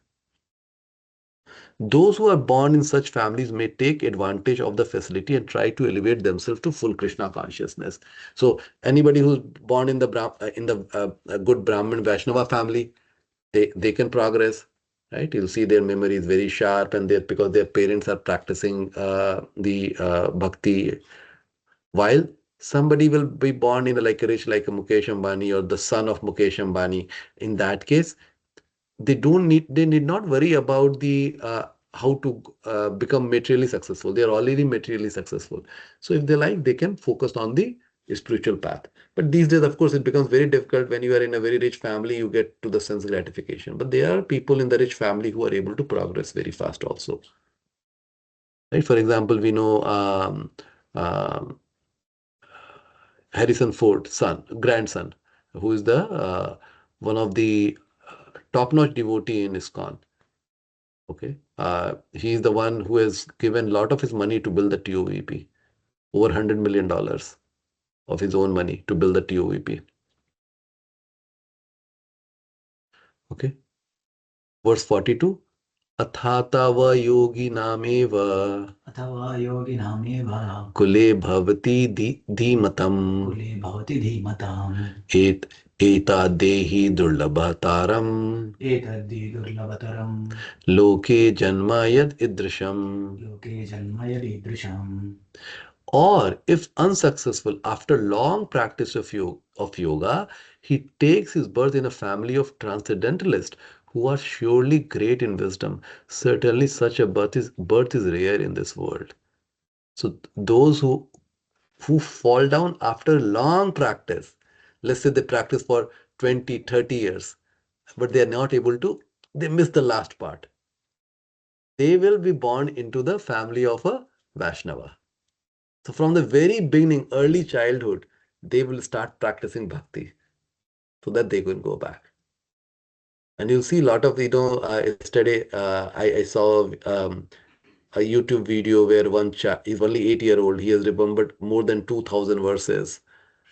Those who are born in such families may take advantage of the facility and try to elevate themselves to full Krishna consciousness. So anybody who's born in the a good Brahmin Vaishnava family, they can progress, right? You'll see their memory is very sharp, and they because their parents are practicing the bhakti. While somebody will be born in like a rich, like a Mukesh Ambani or the son of Mukesh Ambani, in that case, they need not worry about the how to become materially successful. They are already materially successful. So if they like, they can focus on the spiritual path. But these days, of course, it becomes very difficult when you are in a very rich family, you get to the sense gratification. But there are people in the rich family who are able to progress very fast also. Right? For example, we know um, Harrison Ford's grandson, who is the one of the top-notch devotee in ISKCON. Okay. He is the one who has given a lot of his money to build the TOVP, over $100 million of his own money to build the TOVP. Okay. Verse 42. Athatava yogi nameva अथवा योगिनामेव kule bhavati dhimatam कुले भवति धीमताम् eta dehi durlabhataram एतद्धि दुर्लभतरम् loke janma yad idrisham. लोके जन्म यदीदृशम्. Or if unsuccessful after long practice of yoga, he takes his birth in a family of transcendentalists who are surely great in wisdom. Certainly such a birth is rare in this world. So those who fall down after long practice, let's say they practice for 20, 30 years, but they are not able to, they miss the last part. They will be born into the family of a Vaishnava. So from the very beginning, early childhood, they will start practicing bhakti so that they can go back. And you'll see a lot of, yesterday I saw a YouTube video where one chap, he's only 8-year-old, he has remembered more than 2,000 verses.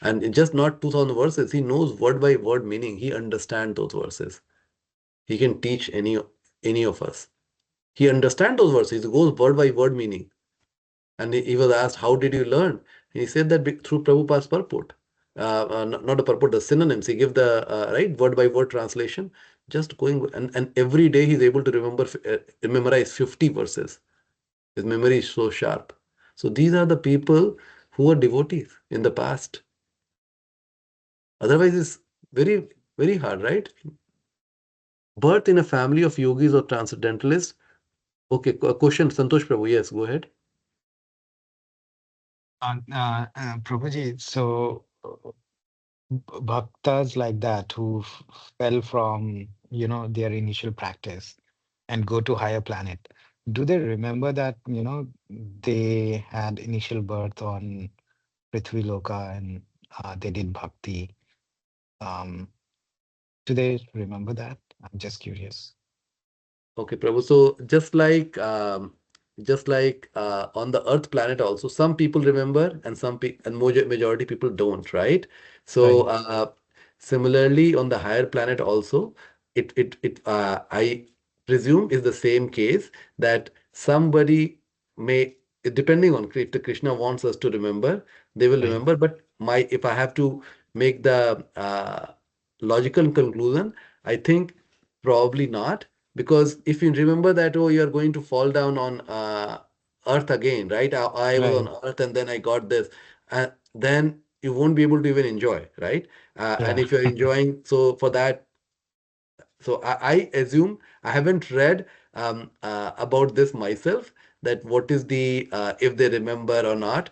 And it's just not 2,000 verses, he knows word by word meaning, he understands those verses. He can teach any of us. He understands those verses, he goes word by word meaning. And he was asked, how did you learn? He said that through Prabhupada's purport. Not the purport, the synonyms. He gave the right word by word translation. Just going and every day he's able to memorize 50 verses. His memory is so sharp. So these are the people who are devotees in the past. Otherwise, it's very, very hard, right? Birth in a family of yogis or transcendentalists. Okay, question, Santosh Prabhu. Yes, go ahead. Prabhuji, so bhaktas like that who fell from, their initial practice and go to higher planet, do they remember that, they had initial birth on Prithvi Loka and they did bhakti? Do they remember that? I'm just curious. Okay, Prabhu. So just like on the Earth planet also, some people remember and majority people don't, right? So similarly on the higher planet also, I presume is the same case that somebody may, depending on if the Krishna wants us to remember, they will Right. remember. But if I have to make the logical conclusion, I think probably not. Because if you remember that, oh, you're going to fall down on earth again, right? I was on Right. earth and then I got this. And then you won't be able to even enjoy, right? And Yeah. if you're enjoying, so for that, so I assume I haven't read about this myself, that what is the if they remember or not.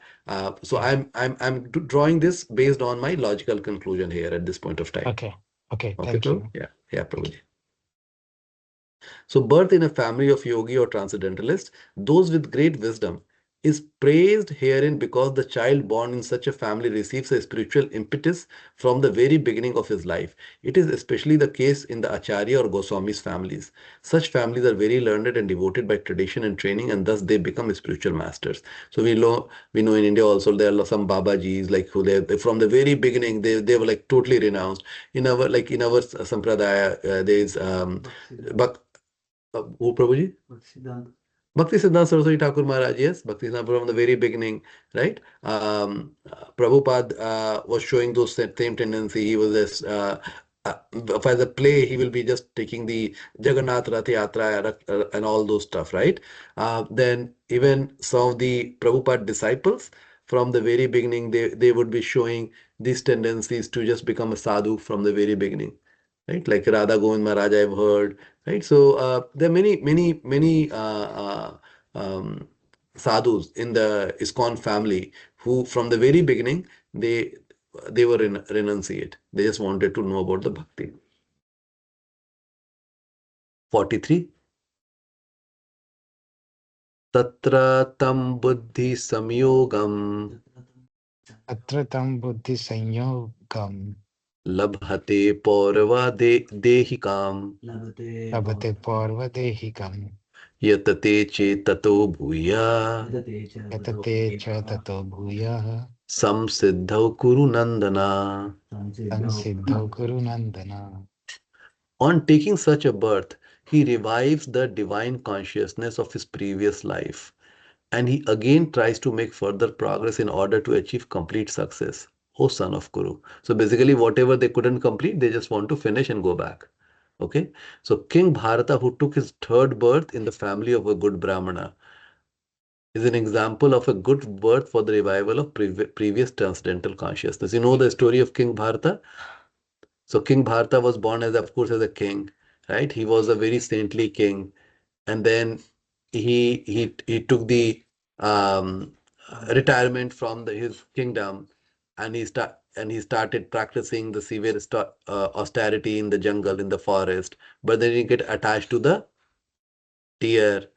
So Yeah. I'm drawing this based on my logical conclusion here at this point of time. Okay. Okay. Okay, Thank Prabhu? you. Yeah, Prabhu. So, birth in a family of yogi or transcendentalist, those with great wisdom, is praised herein because the child born in such a family receives a spiritual impetus from the very beginning of his life. It is especially the case in the Acharya or Goswami's families. Such families are very learned and devoted by tradition and training, and thus they become spiritual masters. So we know in India also there are some Babajis like who they from the very beginning they were like totally renounced. In our sampradaya there is Who, Prabhuji? Bhakti Siddhanta Saraswati Thakur Maharaj, yes, Bhakti Siddhanta from the very beginning, right? Prabhupada was showing those same tendency. He was just, as a play, he will be just taking the Jagannath Rath Yatra and all those stuff, right? Then even some of the Prabhupada disciples, from the very beginning, they would be showing these tendencies to just become a sadhu from the very beginning, right? Like Radha Govind Maharaj, I've heard, right? So there are many sadhus in the ISKCON family who, from the very beginning, they were renunciate. They just wanted to know about the bhakti. 43. Tatra tam buddhi samyogam Tatra tam buddhi sanyogam labhate paurva dehikam labhate parva dehikam yatate chetato bhuya yatate cha tato bhuyah samsiddhau kuru nandana. samsiddhau kuru nandana. On taking such a birth, he revives the divine consciousness of his previous life, and he again tries to make further progress in order to achieve complete success. O son of Kuru. So basically, whatever they couldn't complete, they just want to finish and go back. Okay. So King Bharata, who took his third birth in the family of a good Brahmana, is an example of a good birth for the revival of previous transcendental consciousness. You know the story of King Bharata? So King Bharata was born as, of course, as a king, right? He was a very saintly king, and then he took the um, retirement from his kingdom, and he started practicing the severe austerity in the jungle, in the forest. But then he get attached to the deer,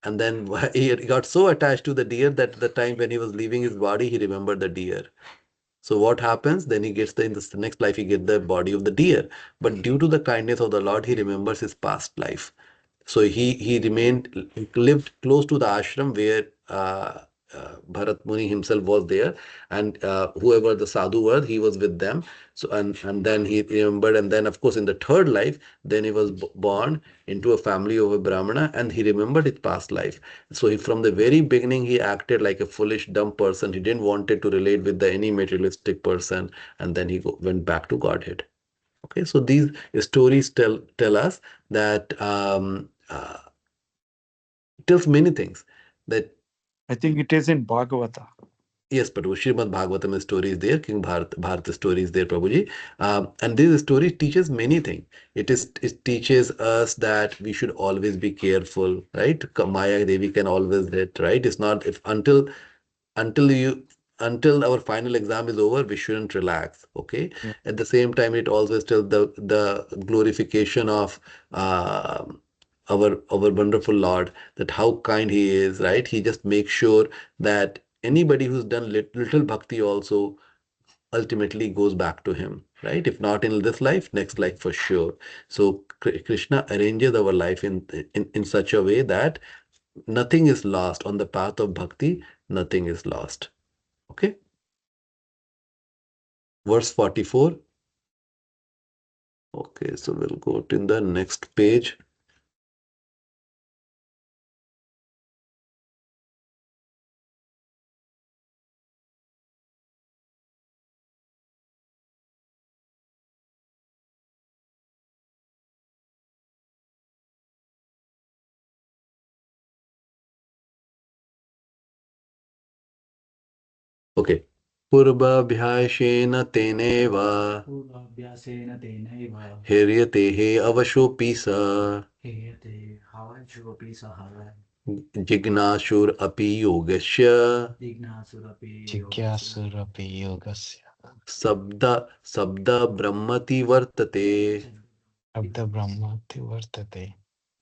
and then he got so attached to the deer that the time when he was leaving his body, he remembered the deer. So what happens? Then he gets in the next life, he gets the body of the deer. But due to the kindness of the Lord, he remembers his past life. So he lived close to the ashram where Bharat Muni himself was there, and whoever the sadhu were, he was with them. So and then he remembered, and then of course in the third life, then he was born into a family of a Brahmana, and he remembered his past life. So from the very beginning, he acted like a foolish, dumb person. He didn't wanted to relate with any materialistic person, and then he went back to Godhead. Okay, so these stories tell us that tells many things. That I think it is in Bhagavata. yes, but Srimad Bhagavatam story is there, King Bharata story is there, Prabhuji. And this story teaches many things. It teaches us that we should always be careful, right? Maya Devi can always hit, right? It's not if until you until our final exam is over, we shouldn't relax. Okay. Yeah. At the same time, it always tells the glorification of our wonderful Lord, that how kind He is, right? He just makes sure that anybody who's done little bhakti also ultimately goes back to Him, right? If not in this life, next life for sure. So Krishna arranges our life in such a way that nothing is lost on the path of bhakti. Nothing is lost. Okay. Verse 44. Okay, so we'll go to the next page. Okay. Purvabhyashena teneva hiryatehe avashopi jignashur api yogasya Jigyasurapi yogasya sabda brahmati vartate. abda brahmati vartate.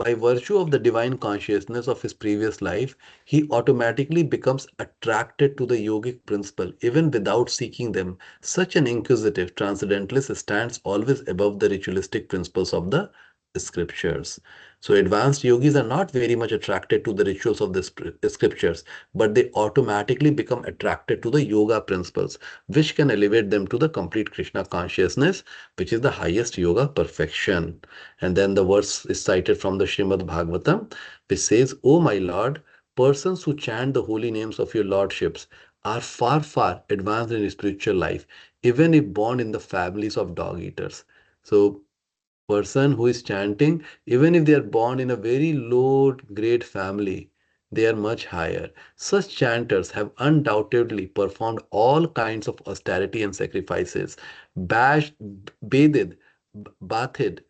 By virtue of the divine consciousness of his previous life, he automatically becomes attracted to the yogic principle, even without seeking them. Such an inquisitive transcendentalist stands always above the ritualistic principles of the scriptures. So advanced yogis are not very much attracted to the rituals of the scriptures, but they automatically become attracted to the yoga principles, which can elevate them to the complete Krishna consciousness, which is the highest yoga perfection. And then the verse is cited from the Srimad Bhagavatam, which says, "O my Lord, persons who chant the holy names of your lordships are far, far advanced in spiritual life, even if born in the families of dog eaters." So person who is chanting, even if they are born in a very low grade family, they are much higher. Such chanters have undoubtedly performed all kinds of austerity and sacrifices, bashed, bathed, bathed,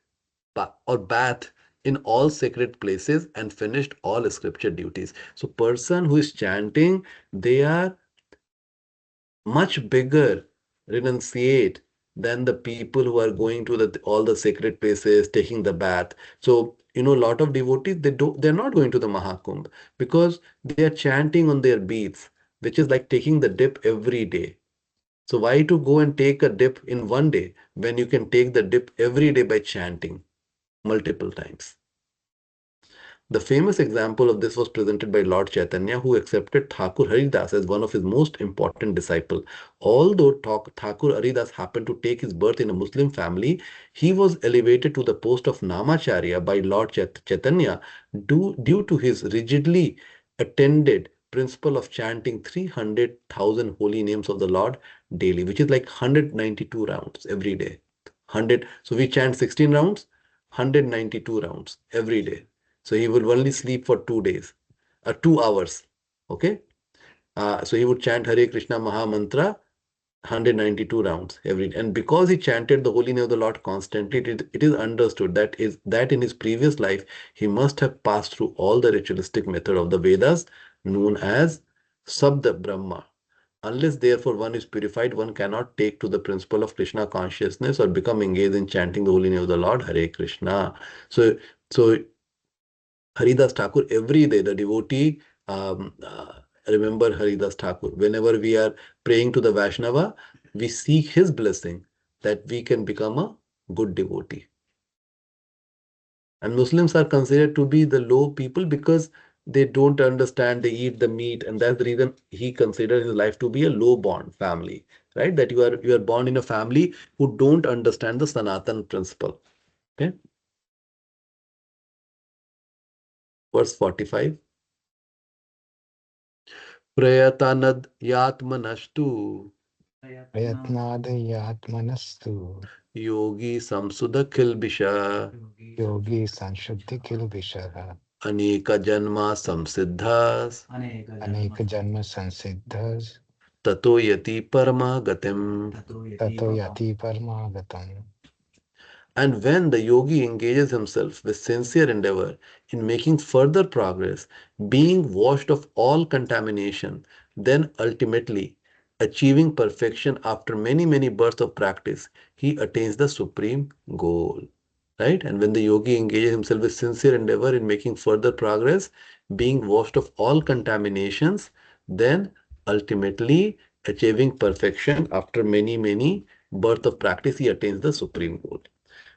or bath in all sacred places and finished all scripture duties. So person who is chanting, they are much bigger renunciate than the people who are going to all the sacred places, taking the bath. So, a lot of devotees, they're not going to the Mahakumbh because they are chanting on their beads, which is like taking the dip every day. So why to go and take a dip in one day when you can take the dip every day by chanting multiple times? The famous example of this was presented by Lord Chaitanya, who accepted Thakur Haridas as one of his most important disciples. Although Thakur Haridas happened to take his birth in a Muslim family, he was elevated to the post of Namacharya by Lord Chaitanya due to his rigidly attended principle of chanting 300,000 holy names of the Lord daily, which is like 192 rounds every day. 100. So we chant 16 rounds, 192 rounds every day. So he would only sleep for 2 days, 2 hours. Okay. So he would chant Hare Krishna Maha Mantra 192 rounds every day. And because he chanted the holy name of the Lord constantly, it is understood that in his previous life, he must have passed through all the ritualistic method of the Vedas known as Sabda Brahma. Unless therefore one is purified, one cannot take to the principle of Krishna consciousness or become engaged in chanting the holy name of the Lord, Hare Krishna. So Haridas Thakur, every day the devotee remember Haridas Thakur. Whenever we are praying to the Vaishnava, we seek his blessing that we can become a good devotee. And Muslims are considered to be the low people because they don't understand, they eat the meat, and that's the reason he considers his life to be a low born family, right? That you are born in a family who don't understand the Sanatan principle. Okay. Verse 45. Prayatanad yatmanastu Prayatnadayatmanastu yogi samsudha kilbisha yogi sanshuddhi kilbishara aneka janma samsiddhas aneka janma sansiddhas tato yati parmagatim. tato yati parmagatam. And when the yogi engages himself with sincere endeavor in making further progress, being washed of all contamination, then ultimately achieving perfection after many, many births of practice, he attains the supreme goal. Right? And when the yogi engages himself with sincere endeavor in making further progress, being washed of all contaminations, then ultimately achieving perfection after many, many birth of practice, he attains the supreme goal.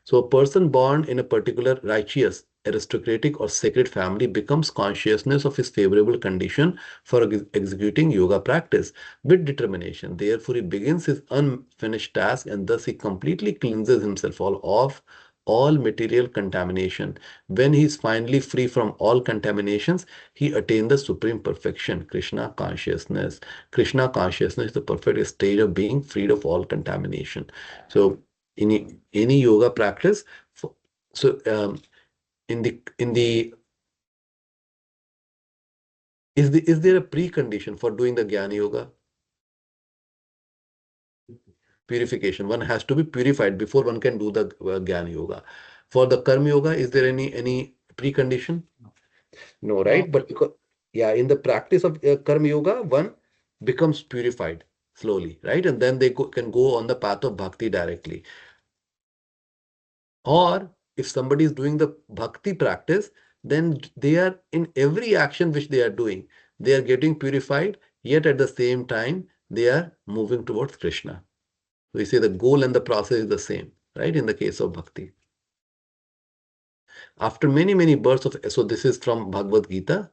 So a person born in a particular righteous, aristocratic or sacred family becomes consciousness of his favorable condition for executing yoga practice with determination. Therefore, he begins his unfinished task and thus he completely cleanses himself of all material contamination. When he is finally free from all contaminations, he attains the supreme perfection, Krishna consciousness. Krishna consciousness is the perfect state of being freed of all contamination. So any yoga practice, so in the is there a precondition for doing the Jnana yoga? Purification. One has to be purified before one can do the Jnana yoga. For the Karma yoga, is there any precondition? No, right? But because, yeah, in the practice of Karma yoga, one becomes purified slowly, right? And then they can go on the path of bhakti directly. Or if somebody is doing the bhakti practice, then they are in every action which they are doing, they are getting purified, yet at the same time, they are moving towards Krishna. We say the goal and the process is the same, right? In the case of bhakti. After many births of, so this is from Bhagavad Gita.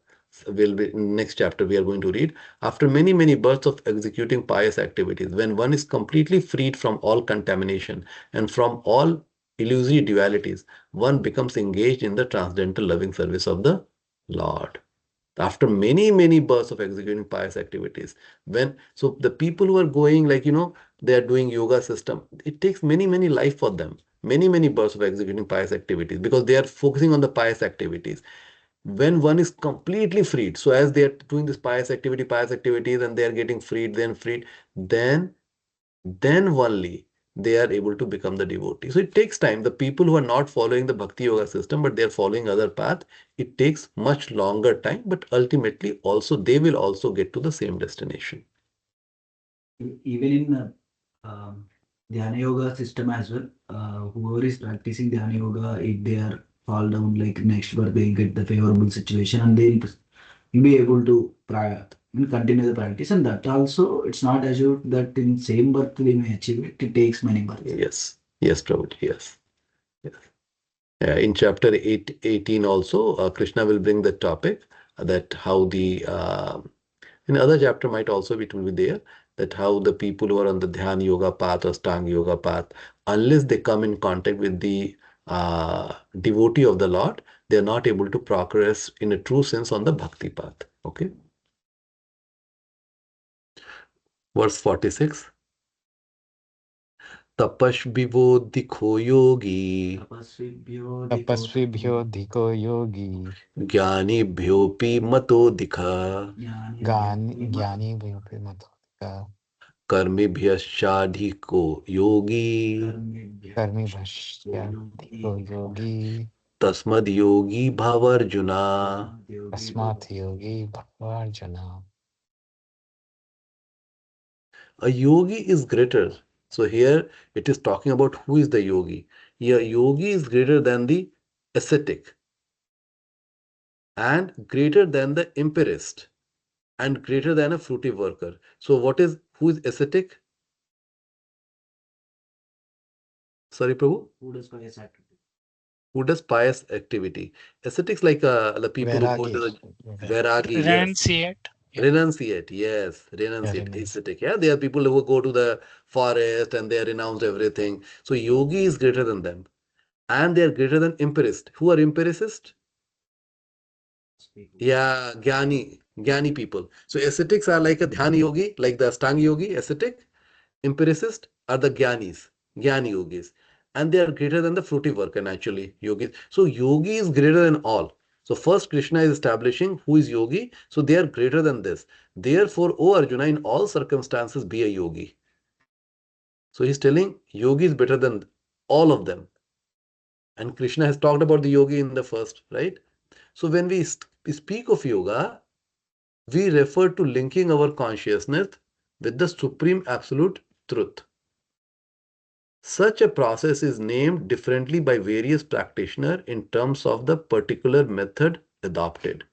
Will be next chapter we are going to read. After many births of executing pious activities, when one is completely freed from all contamination and from all illusory dualities, one becomes engaged in the transcendental loving service of the Lord. After many births of executing pious activities, so the people who are going, like, they are doing yoga system, it takes many life for them, many births of executing pious activities, because they are focusing on the pious activities. When one is completely freed, so as they are doing this pious activities, and they are getting freed, then only they are able to become the devotee. So it takes time. The people who are not following the bhakti yoga system, but they are following other path, it takes much longer time, but ultimately also they will also get to the same destination. Even in Dhyana Yoga system as well, whoever is practicing Dhyana Yoga, if they are fall down like next birth, they get the favorable situation and they'll be able to continue the practice. And that also, it's not assured that in same birth they may achieve it. It takes many births. Yes, Prabhuji, yes. In chapter 18 also, Krishna will bring the topic that how the, in other chapter might also it will be there, that how the people who are on the Dhyana Yoga path or Stanga Yoga path, unless they come in contact with the devotee of the Lord, they are not able to progress in a true sense on the Bhakti path. Okay. Verse 46. Tapashvibho dikho yogi, tapasvibhyo dhiko yogi, jnanibhyopi mato dikha, jnani bhyopi matodika, कर्मिभ्यश्चाधिको Yogi, karmi bhashya dhiko yogi, तस्मद् Yogi भवार्जुना. tasmat yogi bhavarjana. A yogi is greater. So here it is talking about who is the yogi. Here yogi is greater than the ascetic, and greater than the empirist, and greater than a fruitive worker. So who is ascetic? Sorry, Prabhu? Who does pious activity? Who does pious activity? Ascetics, like the people who go to the Vairagi, yes. Renunciate. Yeah. Renunciate, yes. Renunciate, ascetic. Yeah, they are people who go to the forest and they renounce everything. So yogi is greater than them. And they are greater than empirist. Who are empiricists? Yeah, Jnani people. So ascetics are like a Dhyana yogi, like the Astanga yogi, ascetic. Empiricists are the Jnani yogis. And they are greater than the fruitive worker, naturally, yogis. So yogi is greater than all. So first Krishna is establishing who is yogi. So they are greater than this. Therefore, O Arjuna, in all circumstances, be a yogi. So he's telling yogi is better than all of them. And Krishna has talked about the yogi in the first, right? So when we speak of yoga, we refer to linking our consciousness with the supreme absolute truth. Such a process is named differently by various practitioners in terms of the particular method adopted.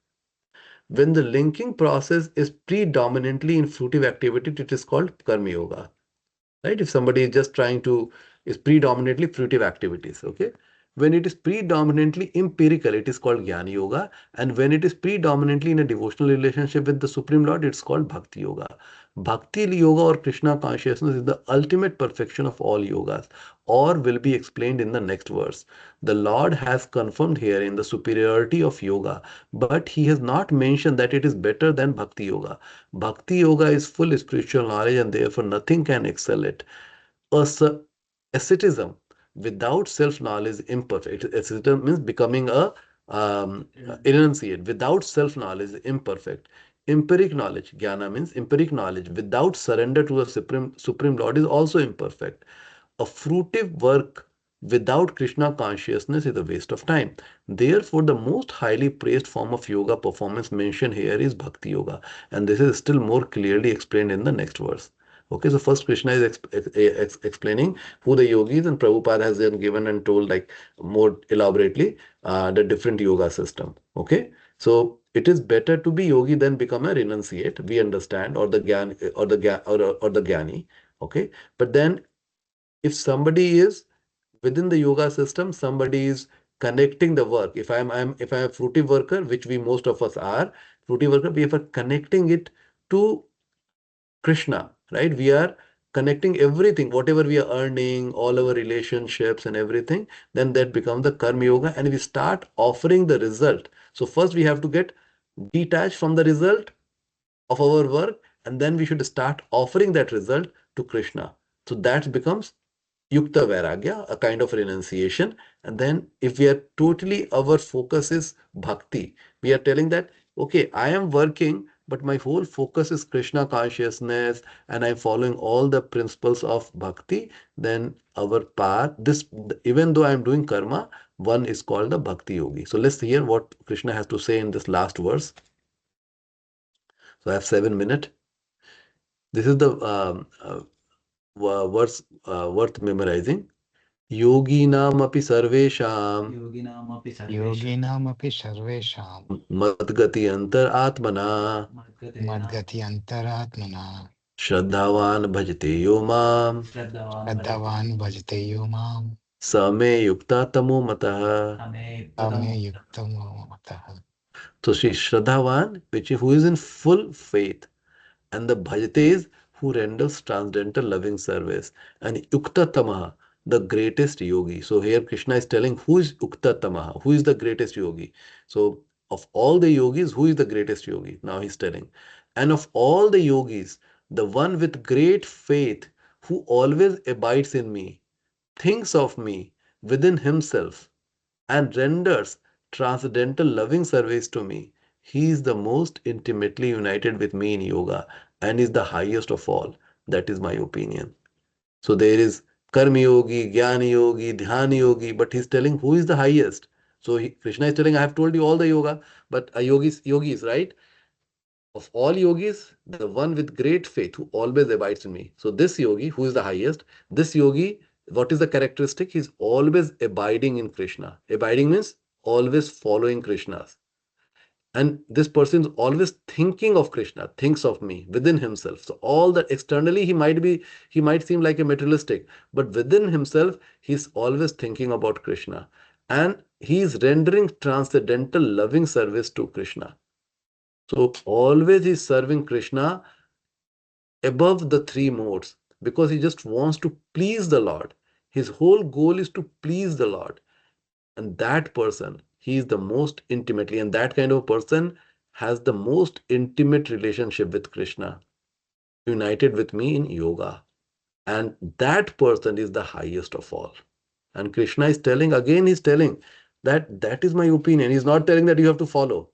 When the linking process is predominantly in fruitive activity, it is called karma yoga. Right? If somebody is just is predominantly fruitive activities, okay? When it is predominantly empirical, it is called Jnana Yoga. And when it is predominantly in a devotional relationship with the Supreme Lord, it's called Bhakti Yoga. Bhakti Yoga or Krishna consciousness is the ultimate perfection of all yogas, or will be explained in the next verse. The Lord has confirmed here in the superiority of yoga, but he has not mentioned that it is better than Bhakti Yoga. Bhakti Yoga is full spiritual knowledge and therefore nothing can excel it. Asceticism without self-knowledge is imperfect. Asceticism means becoming a renunciate. Without self-knowledge is imperfect. Empiric knowledge, jnana means empiric knowledge, without surrender to the Supreme Lord is also imperfect. A fruitive work without Krishna consciousness is a waste of time. Therefore, the most highly praised form of yoga performance mentioned here is Bhakti Yoga. And this is still more clearly explained in the next verse. Okay, so first Krishna is explaining who the yogis, and Prabhupada has then given and told like more elaborately the different yoga system. Okay, so it is better to be yogi than become a renunciate. We understand, or the jnani. Okay, but then if somebody is within the yoga system, somebody is connecting the work. If I'm a fruity worker, which we most of us are, fruity worker, we are connecting it to Kṛṣṇa, right? We are connecting everything, whatever we are earning, all our relationships and everything, then that becomes the karma yoga, and we start offering the result. So first we have to get detached from the result of our work, and then we should start offering that result to Kṛṣṇa. So that becomes Yukta Vairagya, a kind of renunciation. And then if we are totally, our focus is bhakti, we are telling that, okay, I am working, but my whole focus is Kṛṣṇa consciousness, and I'm following all the principles of bhakti, then our path, this, even though I'm doing karma, one is called the bhakti yogi. So let's hear what Kṛṣṇa has to say in this last verse. So I have 7 minutes. This is the verse worth memorizing. Yoginamapi sarvesham योगिनामपि Yoginamapi sarvesham madgati antar atmana madgati antaratmana shraddhavan bhajate yo mam Shraddhavan bhajate yomam same yukta tamo matah. Tame yuktamo matah. So Sri Shraddhavan, which is who is in full faith, and the bhajate is who renders transcendental loving service, and Yukta Tamaha, the greatest yogi. So here Krishna is telling who is Yukta Tamaha, who is the greatest yogi. So of all the yogis, who is the greatest yogi? Now he's telling. And of all the yogis, the one with great faith, who always abides in me, thinks of me within himself, and renders transcendental loving service to me. He is the most intimately united with me in yoga and is the highest of all. That is my opinion. So there is Karma Yogi, Jnana Yogi, Dhyana Yogi, but he's telling who is the highest. So Krishna is telling, I have told you all the yoga, but yogis, right? Of all yogis, the one with great faith who always abides in me. So this yogi, who is the highest, this yogi, what is the characteristic? He's always abiding in Krishna. Abiding means always following Krishna's. And this person is always thinking of Krishna, thinks of me within himself. So all that externally he might seem like a materialistic, but within himself, he's always thinking about Krishna. And he is rendering transcendental loving service to Krishna. So always he's serving Krishna above the three modes because he just wants to please the Lord. His whole goal is to please the Lord. And that person, he is the most intimately, and that kind of person has the most intimate relationship with Krishna, united with me in yoga. And that person is the highest of all. And Krishna is telling, again, he's telling that that is my opinion. He's not telling that you have to follow.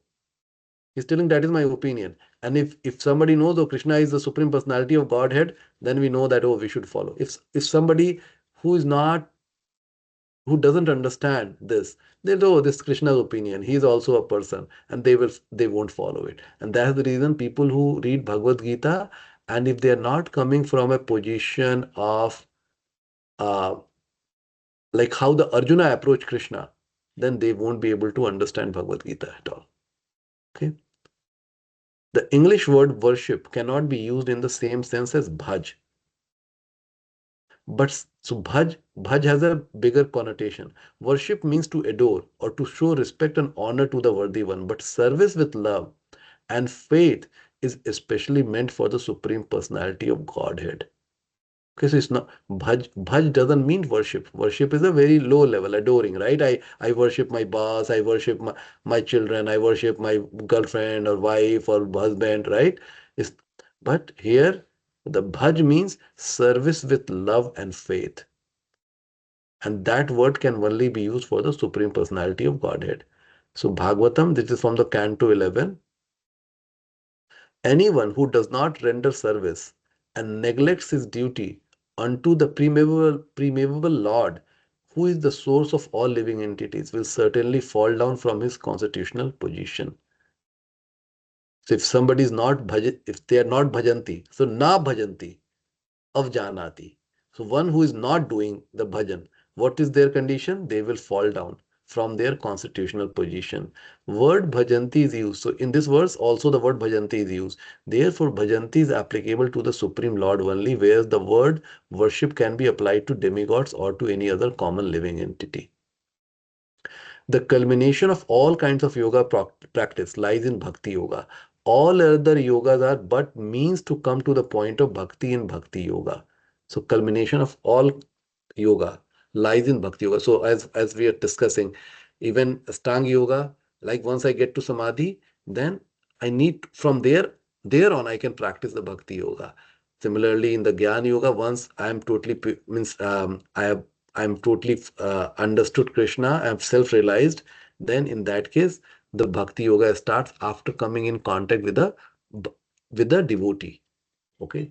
He's telling that is my opinion. And if somebody knows, oh, Krishna is the Supreme Personality of Godhead, then we know that, oh, we should follow. If somebody who is not, who doesn't understand this, they'll know, oh, this is Krishna's opinion. He is also a person, and they won't follow it. And that's the reason people who read Bhagavad Gita, and if they are not coming from a position of uh, like how the Arjuna approached Krishna, then they won't be able to understand Bhagavad Gita at all. Okay. The English word worship cannot be used in the same sense as bhaj. But so bhaj has a bigger connotation. Worship means to adore or to show respect and honor to the worthy one. But service with love and faith is especially meant for the Supreme Personality of Godhead. Okay, so it's not bhaj doesn't mean worship. Worship is a very low level, adoring, right? I worship my boss, I worship my children, I worship my girlfriend or wife or husband, right? It's, but here the bhaj means service with love and faith. And that word can only be used for the Supreme Personality of Godhead. So Bhagavatam, this is from the Canto 11. Anyone who does not render service and neglects his duty unto the primeval Lord, who is the source of all living entities, will certainly fall down from his constitutional position. So if somebody is not if they are not bhajanti, so na bhajanti, avjanati. So one who is not doing the bhajan, what is their condition? They will fall down from their constitutional position. Word bhajanti is used. So in this verse also the word bhajanti is used. Therefore bhajanti is applicable to the Supreme Lord only, whereas the word worship can be applied to demigods or to any other common living entity. The culmination of all kinds of yoga practice lies in bhakti yoga. All other yogas are but means to come to the point of bhakti in bhakti yoga. So culmination of all yoga lies in bhakti yoga. So as we are discussing, even Ashtanga yoga, like once I get to samadhi, then I need from there on I can practice the bhakti yoga. Similarly, in the Jnana yoga, once I am totally means I'm totally understood Krishna, I'm self-realized, then in that case, the bhakti yoga starts after coming in contact with the devotee. Okay.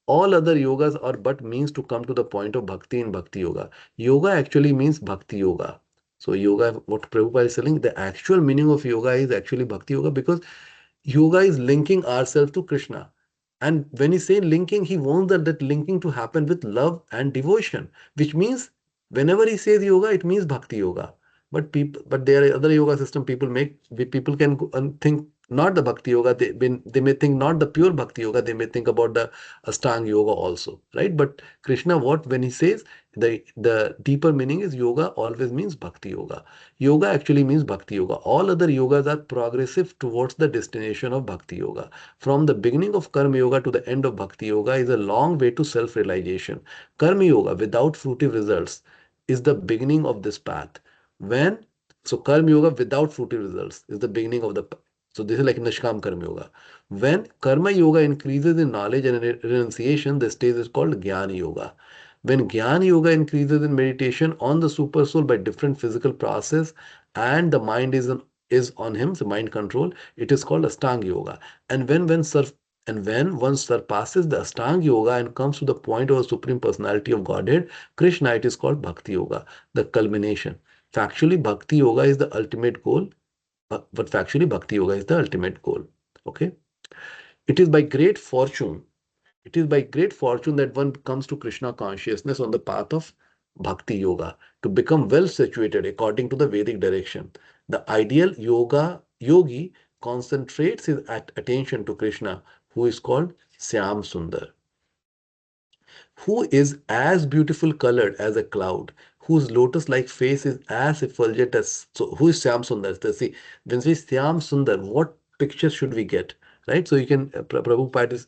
All other yogas are but means to come to the point of bhakti in bhakti yoga. Yoga actually means bhakti yoga. So yoga, what Prabhupada is telling, the actual meaning of yoga is actually bhakti yoga, because yoga is linking ourselves to Krishna. And when he say linking, he wants that linking to happen with love and devotion, which means whenever he says yoga, it means bhakti yoga. But there are other yoga system people can go and think not the bhakti yoga. They may think not the pure bhakti yoga. They may think about the Ashtanga yoga also, right? But Krishna, when he says the deeper meaning is yoga always means bhakti yoga. Yoga actually means bhakti yoga. All other yogas are progressive towards the destination of bhakti yoga. From the beginning of karma yoga to the end of bhakti yoga is a long way to self-realization. Karma yoga without fruitive results is the beginning of this path. So karma yoga without fruitive results is the beginning of so this is like Nishkam Karma Yoga. When Karma Yoga increases in knowledge and renunciation, the stage is called Jnana Yoga. When Jnana Yoga increases in meditation on the super soul by different physical process and the mind is on him, so mind control, it is called Ashtanga Yoga. And when one surpasses the Ashtanga Yoga and comes to the point of a Supreme Personality of Godhead, Kṛṣṇa, it is called Bhakti Yoga, the culmination. Factually, Bhakti Yoga is the ultimate goal, but factually, Bhakti Yoga is the ultimate goal. Okay? It is by great fortune that one comes to Krishna consciousness on the path of Bhakti Yoga to become well situated according to the Vedic direction. The ideal yogi concentrates his attention to Krishna, who is called Syam Sundar, who is as beautiful colored as a cloud, whose lotus-like face is as effulgent as. So, who is Syam Sundar? So, see, when we say Syam Sundar, what picture should we get? Right? So, you can, Prabhupada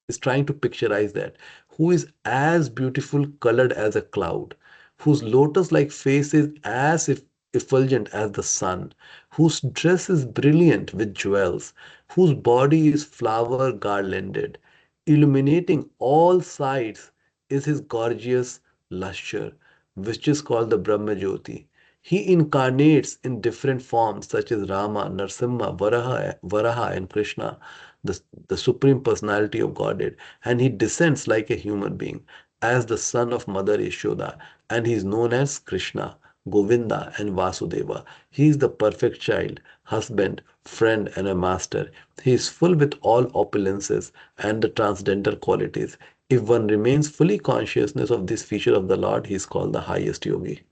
is trying to picturize that. Who is as beautiful colored as a cloud, whose lotus-like face is as effulgent as the sun, whose dress is brilliant with jewels, whose body is flower garlanded, illuminating all sides is his gorgeous lustre, which is called the Brahma Jyoti. He incarnates in different forms such as Rama, Narsimha, Varaha and Krishna, the Supreme Personality of Godhead, and he descends like a human being as the son of Mother Yashoda, and he is known as Krishna, Govinda, and Vasudeva. He is the perfect child, husband, friend, and a master. He is full with all opulences and the transcendental qualities. If one remains fully consciousness of this feature of the Lord, he is called the highest yogi.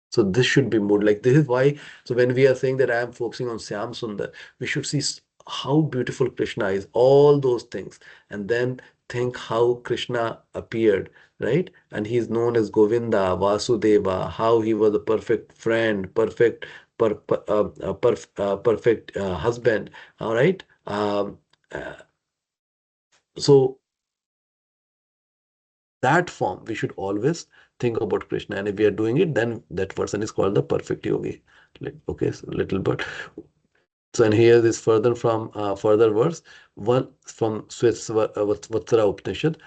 So this should be more like this is why. So when we are saying that I am focusing on Syam Sundar, we should see how beautiful Krishna is, all those things, and then think how Krishna appeared, right? And he is known as Govinda, Vasudeva, how he was a perfect friend, perfect husband. All right. Uh, so that form we should always think about Krishna, and if we are doing it, then that person is called the perfect yogi. Okay, so little bit. So and here is further from further verse one from Vatsara Upanishad.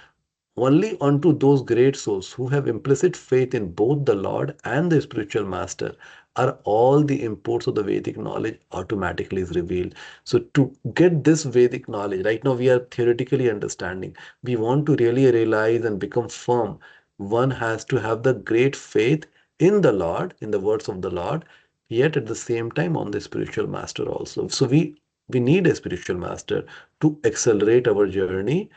Only unto those great souls who have implicit faith in both the Lord and the spiritual master are all the imports of the Vedic knowledge automatically is revealed. So to get this Vedic knowledge, right now we are theoretically understanding. We want to really realize and become firm. One has to have the great faith in the Lord, in the words of the Lord, yet at the same time on the spiritual master also. So we need a spiritual master to accelerate our journey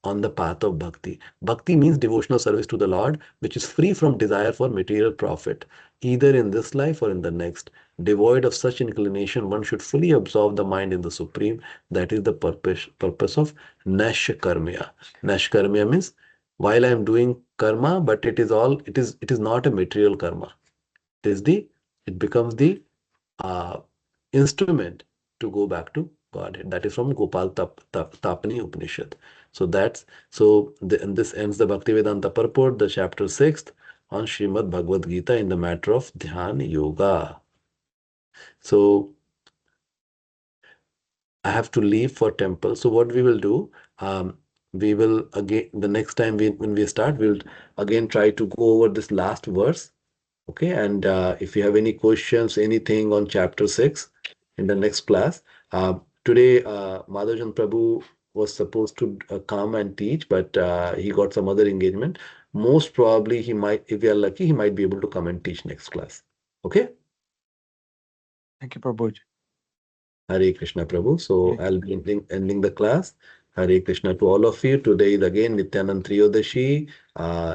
on the path of bhakti. Bhakti means devotional service to the Lord, which is free from desire for material profit, either in this life or in the next. Devoid of such inclination, one should fully absorb the mind in the Supreme. That is the purpose of Nashkarmya. Nashkarmya means while I am doing karma, but it is not a material karma. It becomes the instrument to go back to Godhead. That is from Gopal Tapani Upanishad. So and this ends the Bhaktivedanta purport, the chapter 6 on Srimad Bhagavad Gita in the matter of Dhyan Yoga. So I have to leave for temple. So what we will do, we will again, the next time when we start, we'll again try to go over this last verse. Okay, and if you have any questions, anything on chapter 6 in the next class. Today, Madhavan Prabhu was supposed to come and teach, but he got some other engagement. Most probably, he might, if we are lucky, he might be able to come and teach next class. Okay? Thank you, Prabhuji. Hare Krishna Prabhu. So I'll be ending the class. Hare Krishna to all of you. Today is again Nityanand Triyodashi.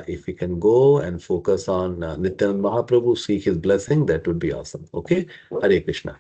If we can go and focus on Nityanand Mahaprabhu, seek his blessing, that would be awesome. Okay? Hare Krishna.